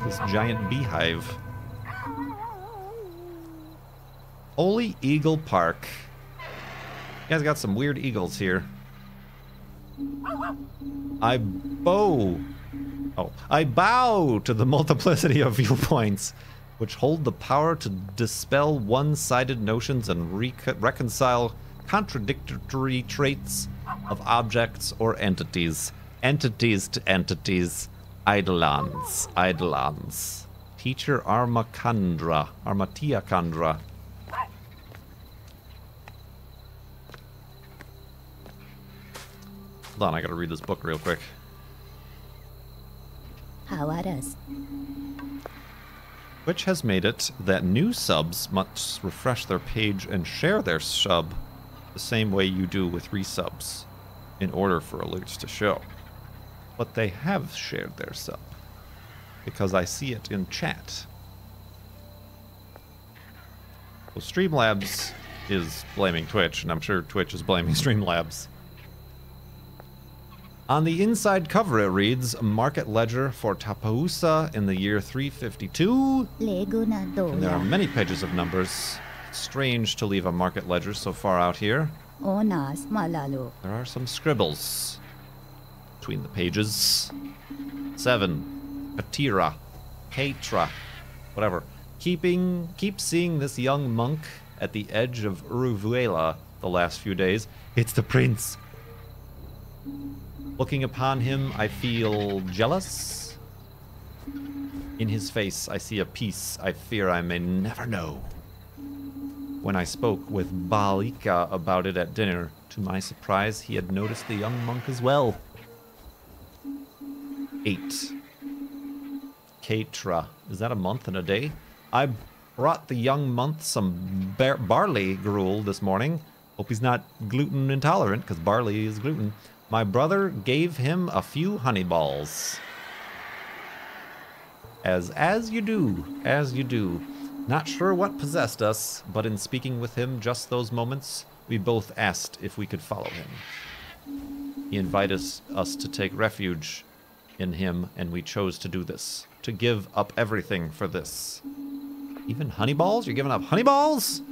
This giant beehive. Holy Eagle Park. You guys got some weird eagles here. I bow to the multiplicity of viewpoints, which hold the power to dispel one-sided notions and reconcile contradictory traits of objects or entities. Entities to entities. Eidolons. Teacher Armatiacandra. Hold on, I gotta read this book real quick. Hawaras. Which has made it that new subs must refresh their page and share their sub the same way you do with resubs in order for alerts to show. But they have shared their sub because I see it in chat. Well, Streamlabs is blaming Twitch, and I'm sure Twitch is blaming Streamlabs. On the inside cover it reads, Market Ledger for Tapausa in the year 352. And there are many pages of numbers. It's strange to leave a market ledger so far out here. Onas malalo. There are some scribbles between the pages. 7. Patira. Ketra. Whatever. Keep seeing this young monk at the edge of Uruvuela the last few days. It's the prince. Looking upon him, I feel jealous. In his face, I see a peace I fear I may never know. When I spoke with Balika about it at dinner, to my surprise, he had noticed the young monk as well. 8. Ketra. Is that a month and a day? I brought the young monk some barley gruel this morning. Hope he's not gluten intolerant, because barley is gluten. My brother gave him a few honey balls. As you do. Not sure what possessed us, but in speaking with him just those moments, we both asked if we could follow him. He invited us to take refuge in him, and we chose to do this. To give up everything for this. Even honey balls? You're giving up honey balls?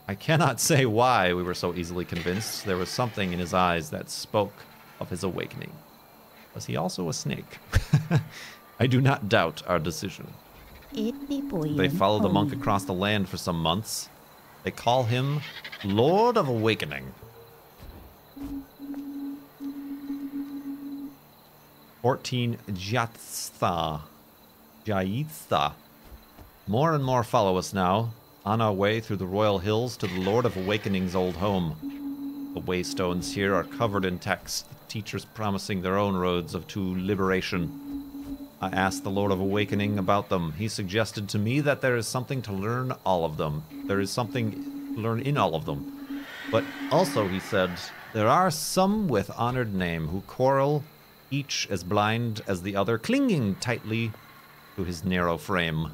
I cannot say why we were so easily convinced. There was something in his eyes that spoke of his awakening. Was he also a snake? I do not doubt our decision. They follow the monk across the land for some months. They call him Lord of Awakening. 14 Jaitha. More and more follow us now, on our way through the Royal Hills to the Lord of Awakening's old home. The waystones here are covered in text, the teachers promising their own roads to liberation. I asked the Lord of Awakening about them. He suggested to me that there is something to learn all of them. There is something to learn in all of them. But also, he said, there are some with honored name who quarrel, each as blind as the other, clinging tightly to his narrow frame.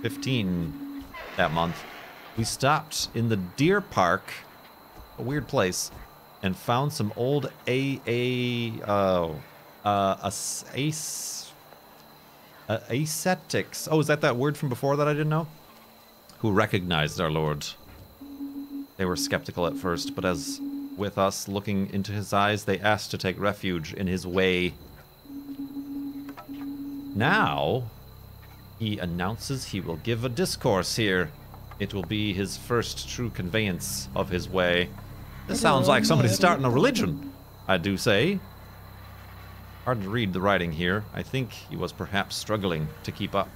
15 that month, we stopped in the Deer Park, a weird place, and found some old ascetics. Oh, is that word from before that I didn't know? Who recognized our Lord. They were skeptical at first, but as with us looking into his eyes, they asked to take refuge in his way. Now, he announces he will give a discourse here. It will be his first true conveyance of his way. This sounds like somebody starting a religion, I do say. Hard to read the writing here. I think he was perhaps struggling to keep up.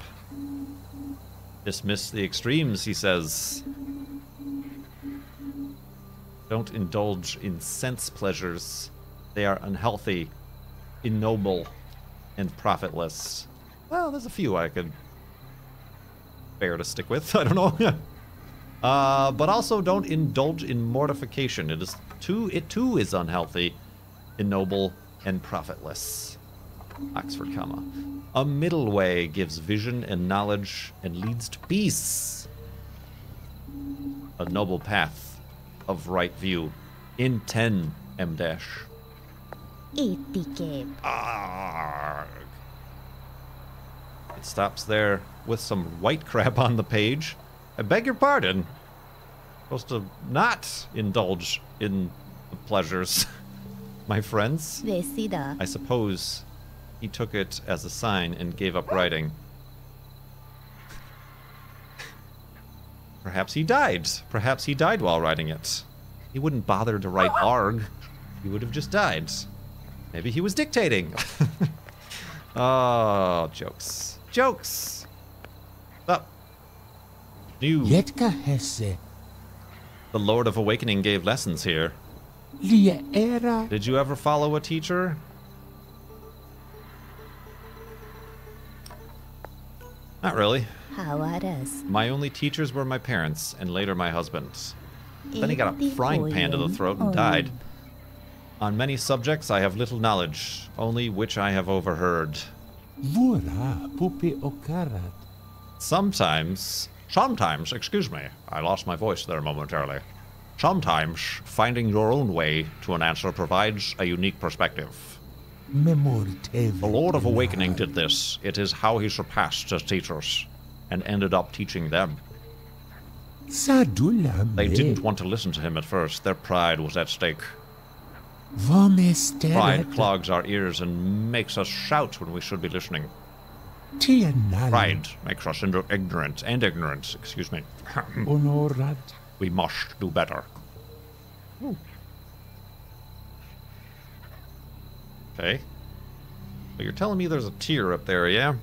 Dismiss the extremes, he says. Don't indulge in sense pleasures. They are unhealthy, ignoble, and profitless. Well, there's a few I could bear to stick with. I don't know. But also don't indulge in mortification. It too is unhealthy, ignoble, and profitless. Oxford comma. A middle way gives vision and knowledge and leads to peace. A noble path of right view. In 10 M dash. Etiquette. Arrgh. It stops there with some white crap on the page. I beg your pardon. Supposed to not indulge in the pleasures, my friends. Decida. I suppose he took it as a sign and gave up writing. Perhaps he died. Perhaps he died while writing it. He wouldn't bother to write arg. He would have just died. Maybe he was dictating. Oh, jokes. Jokes! Up. New. Yetka hesse. The Lord of Awakening gave lessons here. Lia era. Did you ever follow a teacher? Not really. Hawaras. My only teachers were my parents, and later my husband. Then he got a frying pan to the throat and died. On many subjects I have little knowledge, only which I have overheard. Vora pupe okarat. Sometimes, excuse me, I lost my voice there momentarily. Sometimes, finding your own way to an answer provides a unique perspective. Memortev. The Lord of Awakening did this. It is how he surpassed his teachers, and ended up teaching them. Sadula They didn't want to listen to him at first. Their pride was at stake. Pride clogs our ears and makes us shout when we should be listening. Pride makes us ignorant, excuse me. Honorat. We must do better. Okay. So you're telling me there's a tier up there, yeah?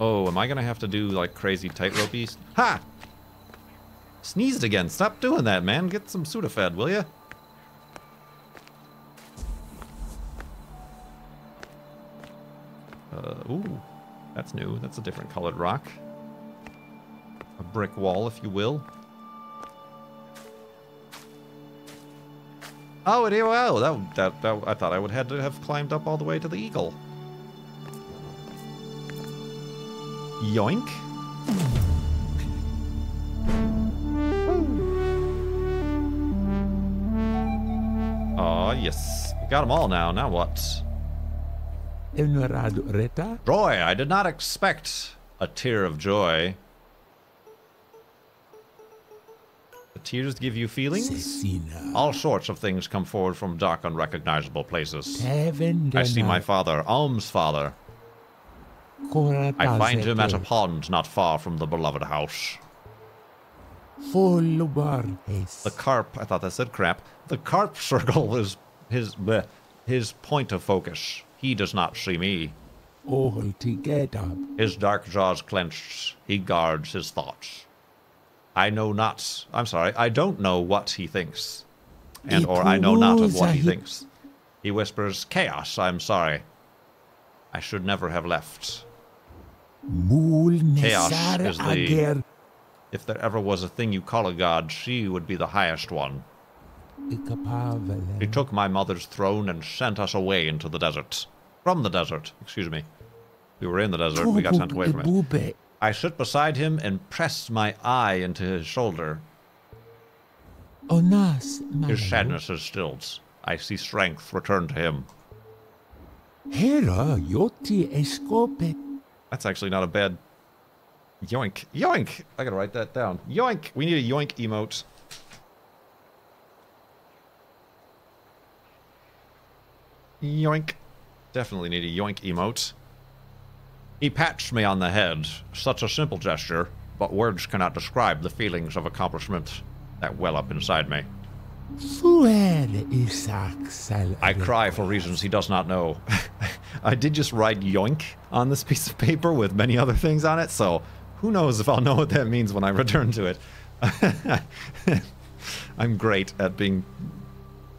Oh, am I gonna have to do, like, crazy tightropies? Ha! Sneezed again. Stop doing that, man. Get some Sudafed, will ya? Ooh. That's new. That's a different colored rock. A brick wall, if you will. Oh, that I thought I would had to have climbed up all the way to the eagle. Yoink. Oh, yes. We got them all now. Now what? Enorado reta. Joy. I did not expect a tear of joy. The tears give you feelings? Cecina. All sorts of things come forward from dark, unrecognizable places. I see my father, Alm's father. I find him at a pond not far from the beloved house. The carp, I thought that said crap. The carp circle is his point of focus. He does not see me. All together. His dark jaws clenched. He guards his thoughts. I don't know what he thinks. Or I know not of what he thinks. He whispers, chaos, I'm sorry. I should never have left. Chaos is the... If there ever was a thing you call a god, she would be the highest one. He took my mother's throne and sent us away into the desert. From the desert, excuse me. We were in the desert, we got sent away from it. I stood beside him and pressed my eye into his shoulder. His sadness is stilled. I see strength return to him. That's actually not a bad... Yoink. Yoink! I gotta write that down. Yoink! We need a yoink emote. Yoink. Definitely need a yoink emote. He patched me on the head. Such a simple gesture, but words cannot describe the feelings of accomplishment that well up inside me. Fuer Isaac Sal. I cry for reasons he does not know. I did just write yoink on this piece of paper with many other things on it, so who knows if I'll know what that means when I return to it. I'm great at being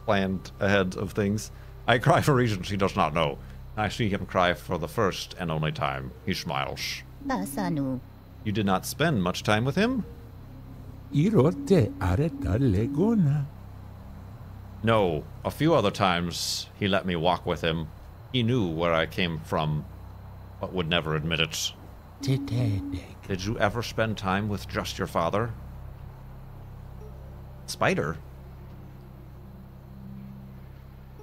planned ahead of things. I cry for reasons he does not know. I see him cry for the first and only time. He smiles. Tasanu. You did not spend much time with him? Irote areta legona. No. A few other times he let me walk with him. He knew where I came from, but would never admit it. Tetedek. Did you ever spend time with just your father? Spider?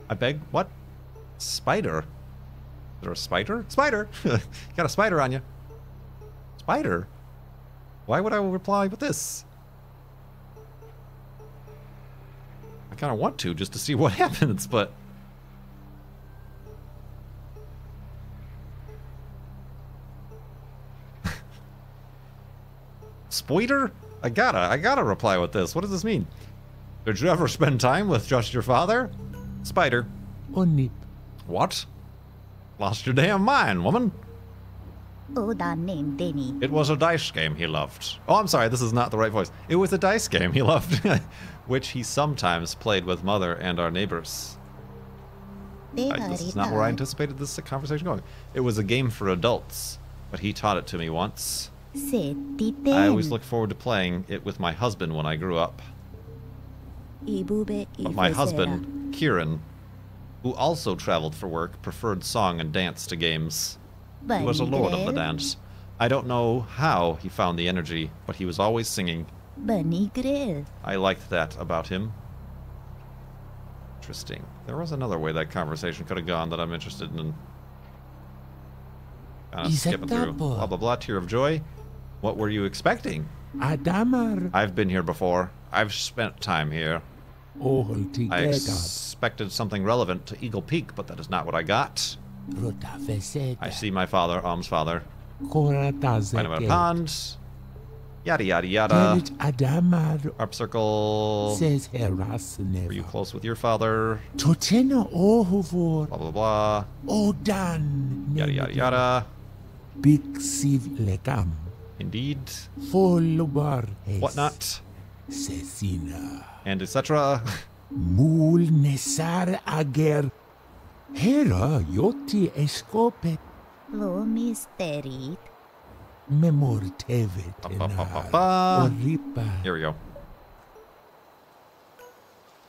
I beg, what? Spider? Is there a spider? Spider! You got a spider on you. Spider? Why would I reply with this? I kind of want to, just to see what happens, but... Spoiter? I gotta reply with this. What does this mean? Did you ever spend time with just your father? Spider. Onip. What? Lost your damn mind, woman. Oda name Deni. It was a dice game he loved. Oh, I'm sorry, this is not the right voice. It was a dice game he loved, which he sometimes played with mother and our neighbors. This is not where I anticipated this conversation going. It was a game for adults, but he taught it to me once. I always look forward to playing it with my husband when I grew up. But my husband, Kieran, who also traveled for work, preferred song and dance to games. He was a lord of the dance. I don't know how he found the energy, but he was always singing. I liked that about him. Interesting. There was another way that conversation could have gone that I'm interested in. Skipping through. Blah, blah, blah. Tear of joy. What were you expecting? Adamar. I've been here before. I've spent time here. I expected something relevant to Eagle Peak, but that is not what I got. I see my father, Alm's father. Dynamite Pond. Yada, yada, yada. Harp Circle. Were you close with your father? Blah, blah, blah. Yada, yada, yada. Big Siv Legam. Indeed. Follower. Whatnot. Cecina. And etc. Mul Nesar Ager. Hera Yoti Escopet. Lo mystery. Memortevet. Here we go.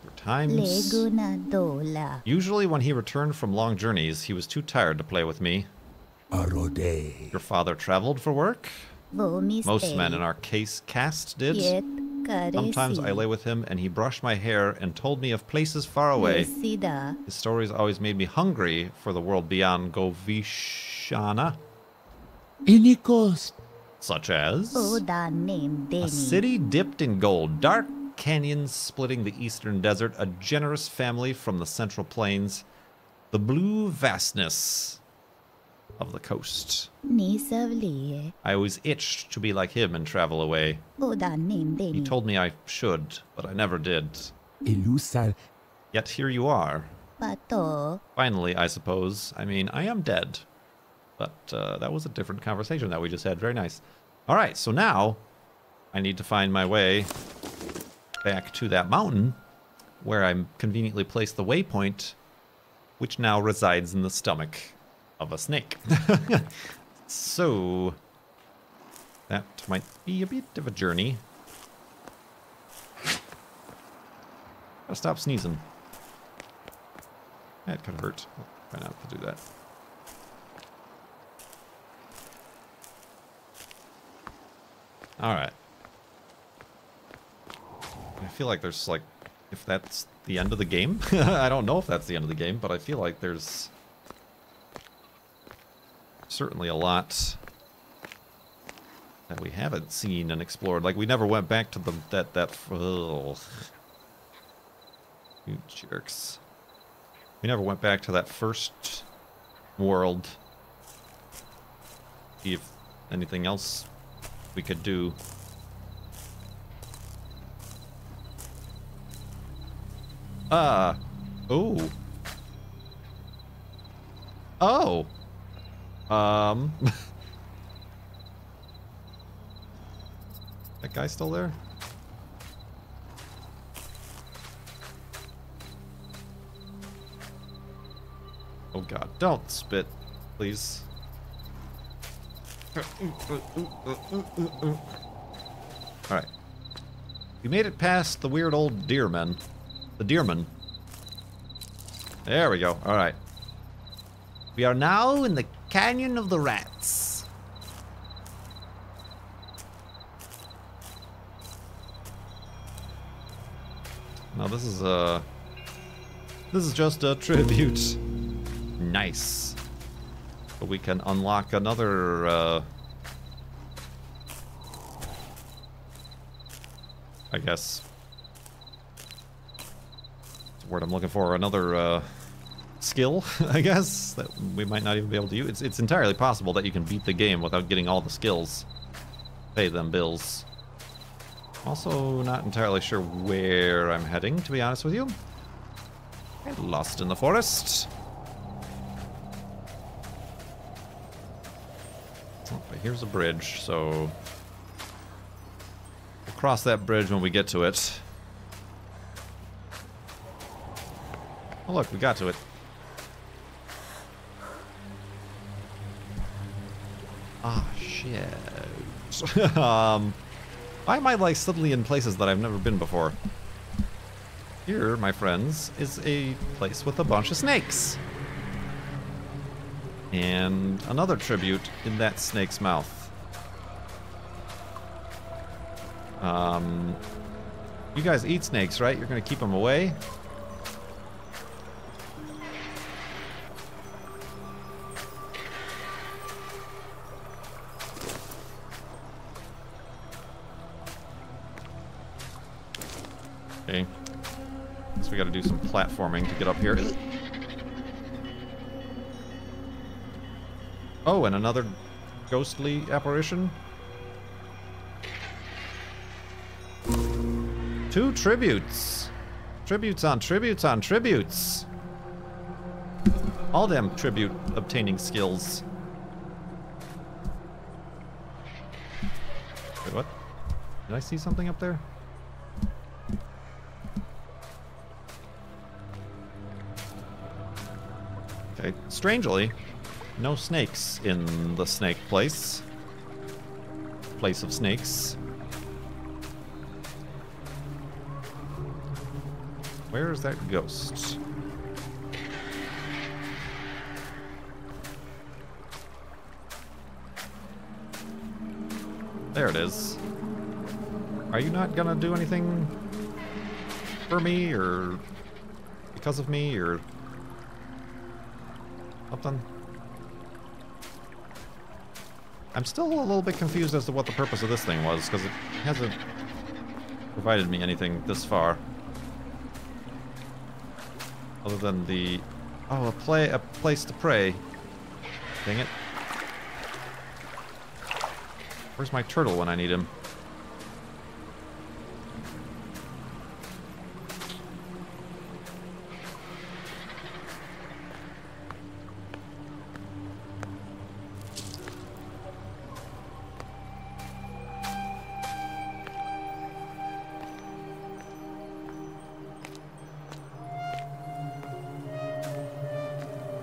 Your times. Leguna dola. Usually when he returned from long journeys, he was too tired to play with me. Arode. Your father traveled for work? Most men in our cast did. Sometimes I lay with him and he brushed my hair and told me of places far away. His stories always made me hungry for the world beyond Govishana. Inikos. Such as A a city dipped in gold, dark canyons splitting the eastern desert, a generous family from the central plains, the blue vastness of the coast. I always itched to be like him and travel away. He told me I should, but I never did. Elusal. Yet here you are. Finally, I suppose. I mean, I am dead. But that was a different conversation that we just had. Very nice. All right, so now I need to find my way back to that mountain where I conveniently placed the waypoint, which now resides in the stomach of a snake. So that might be a bit of a journey. Gotta stop sneezing. That could hurt. Try not to do that. Alright. I feel like there's like, if that's the end of the game? I don't know if that's the end of the game, but I feel like there's certainly a lot that we haven't seen and explored. Like, we never went back to oh. You jerks. We never went back to that first world See if anything else we could do. Oh. Oh. That guy still there? Oh god, don't spit, please. Alright. We made it past the weird old deerman. The deerman. There we go. Alright. We are now in the Canyon of the Rats. Now this is just a tribute. Nice. But we can unlock another I guess that's the word I'm looking for. Another skill, I guess, that we might not even be able to use. It's entirely possible that you can beat the game without getting all the skills. Pay them bills. Also not entirely sure where I'm heading, to be honest with you. Get lost in the forest. Oh, but here's a bridge, so we'll cross that bridge when we get to it. Oh look, we got to it. Ah, shit. Why am I like suddenly in places that I've never been before? Here, my friends, is a place with a bunch of snakes. And another tribute in that snake's mouth. You guys eat snakes, right? You're gonna keep them away? Okay. Guess we gotta do some platforming to get up here. Oh, and another ghostly apparition. 2 tributes. Tributes on tributes on tributes. All them tribute obtaining skills. Wait, what? Did I see something up there? Okay, strangely, no snakes in the snake place. Place of snakes. Where is that ghost? There it is. Are you not gonna do anything for me, or because of me, or something? I'm still a little bit confused as to what the purpose of this thing was, because it hasn't provided me anything this far. Other than the... Oh, a place to pray. Dang it. Where's my turtle when I need him?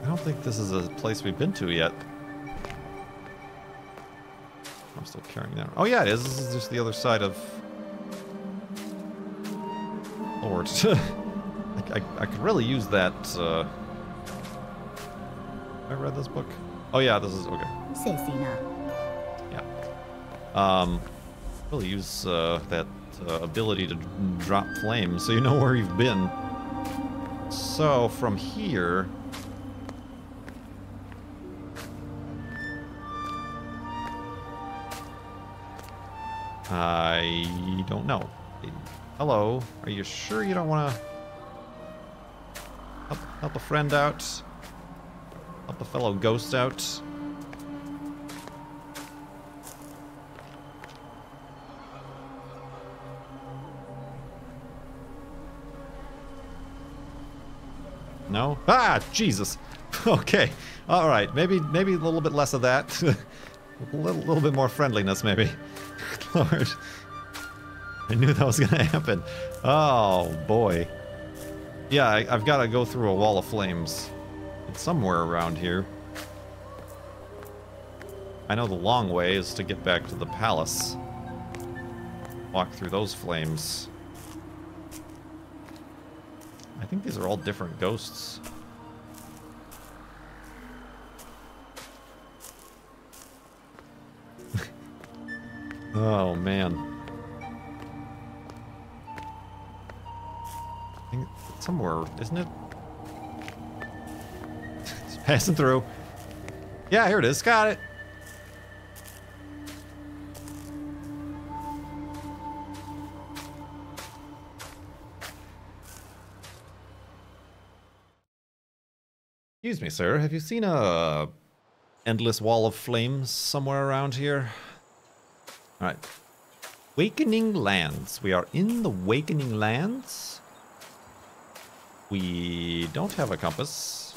I don't think this is a place we've been to yet. I'm still carrying that. Oh yeah, it is. This is just the other side of... Lord. I could really use that, Have I read this book? Oh yeah, this is... Okay. Cecina. Yeah. Really use, that, ability to drop flames so you know where you've been. So, from here... I don't know. Hello, are you sure you don't want to help a friend out? Help a fellow ghost out? No? Ah, Jesus. Okay. All right. Maybe a little bit less of that. a little bit more friendliness, maybe. Lord. I knew that was going to happen. Oh, boy. Yeah, I've got to go through a wall of flames. It's somewhere around here. I know the long way is to get back to the palace. Walk through those flames. I think these are all different ghosts. Oh, man. I think it's somewhere, isn't it? It's passing through. Yeah, here it is. Got it. Excuse me, sir. Have you seen a endless wall of flames somewhere around here? All right. Wakening Lands. We are in the Wakening Lands. We don't have a compass.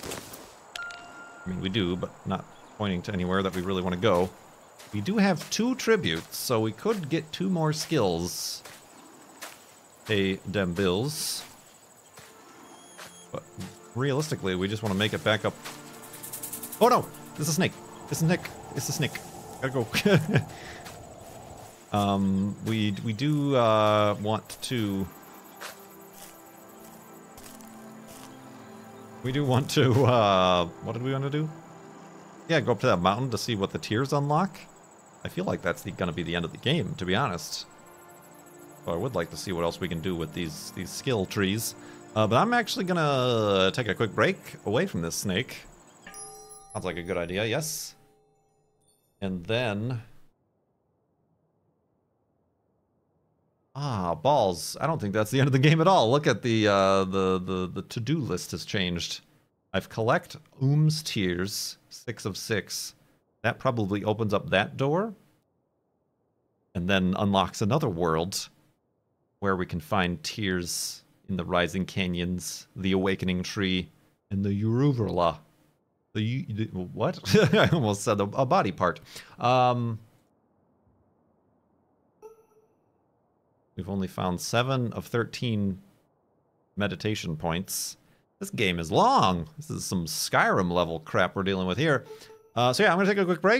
I mean, we do, but not pointing to anywhere that we really want to go. We do have 2 tributes, so we could get 2 more skills. Pay them bills. But realistically, we just want to make it back up. Oh no! There's a snake! It's a snake! It's a snake! Gotta go. We do want to... We do want to, what did we want to do? Yeah, go up to that mountain to see what the tiers unlock. I feel like that's gonna be the end of the game, to be honest. But I would like to see what else we can do with these skill trees. But I'm actually gonna take a quick break away from this snake. Sounds like a good idea, yes. And then... Ah, balls. I don't think that's the end of the game at all. Look at the to-do list has changed. I've collect Oom's Tears, 6 of 6. That probably opens up that door. And then unlocks another world where we can find tears in the Rising Canyons, the Awakening Tree, and the Uruvula. The what? I almost said a body part. We've only found 7 of 13 meditation points. This game is long. This is some Skyrim level crap we're dealing with here. So yeah, I'm going to take a quick break.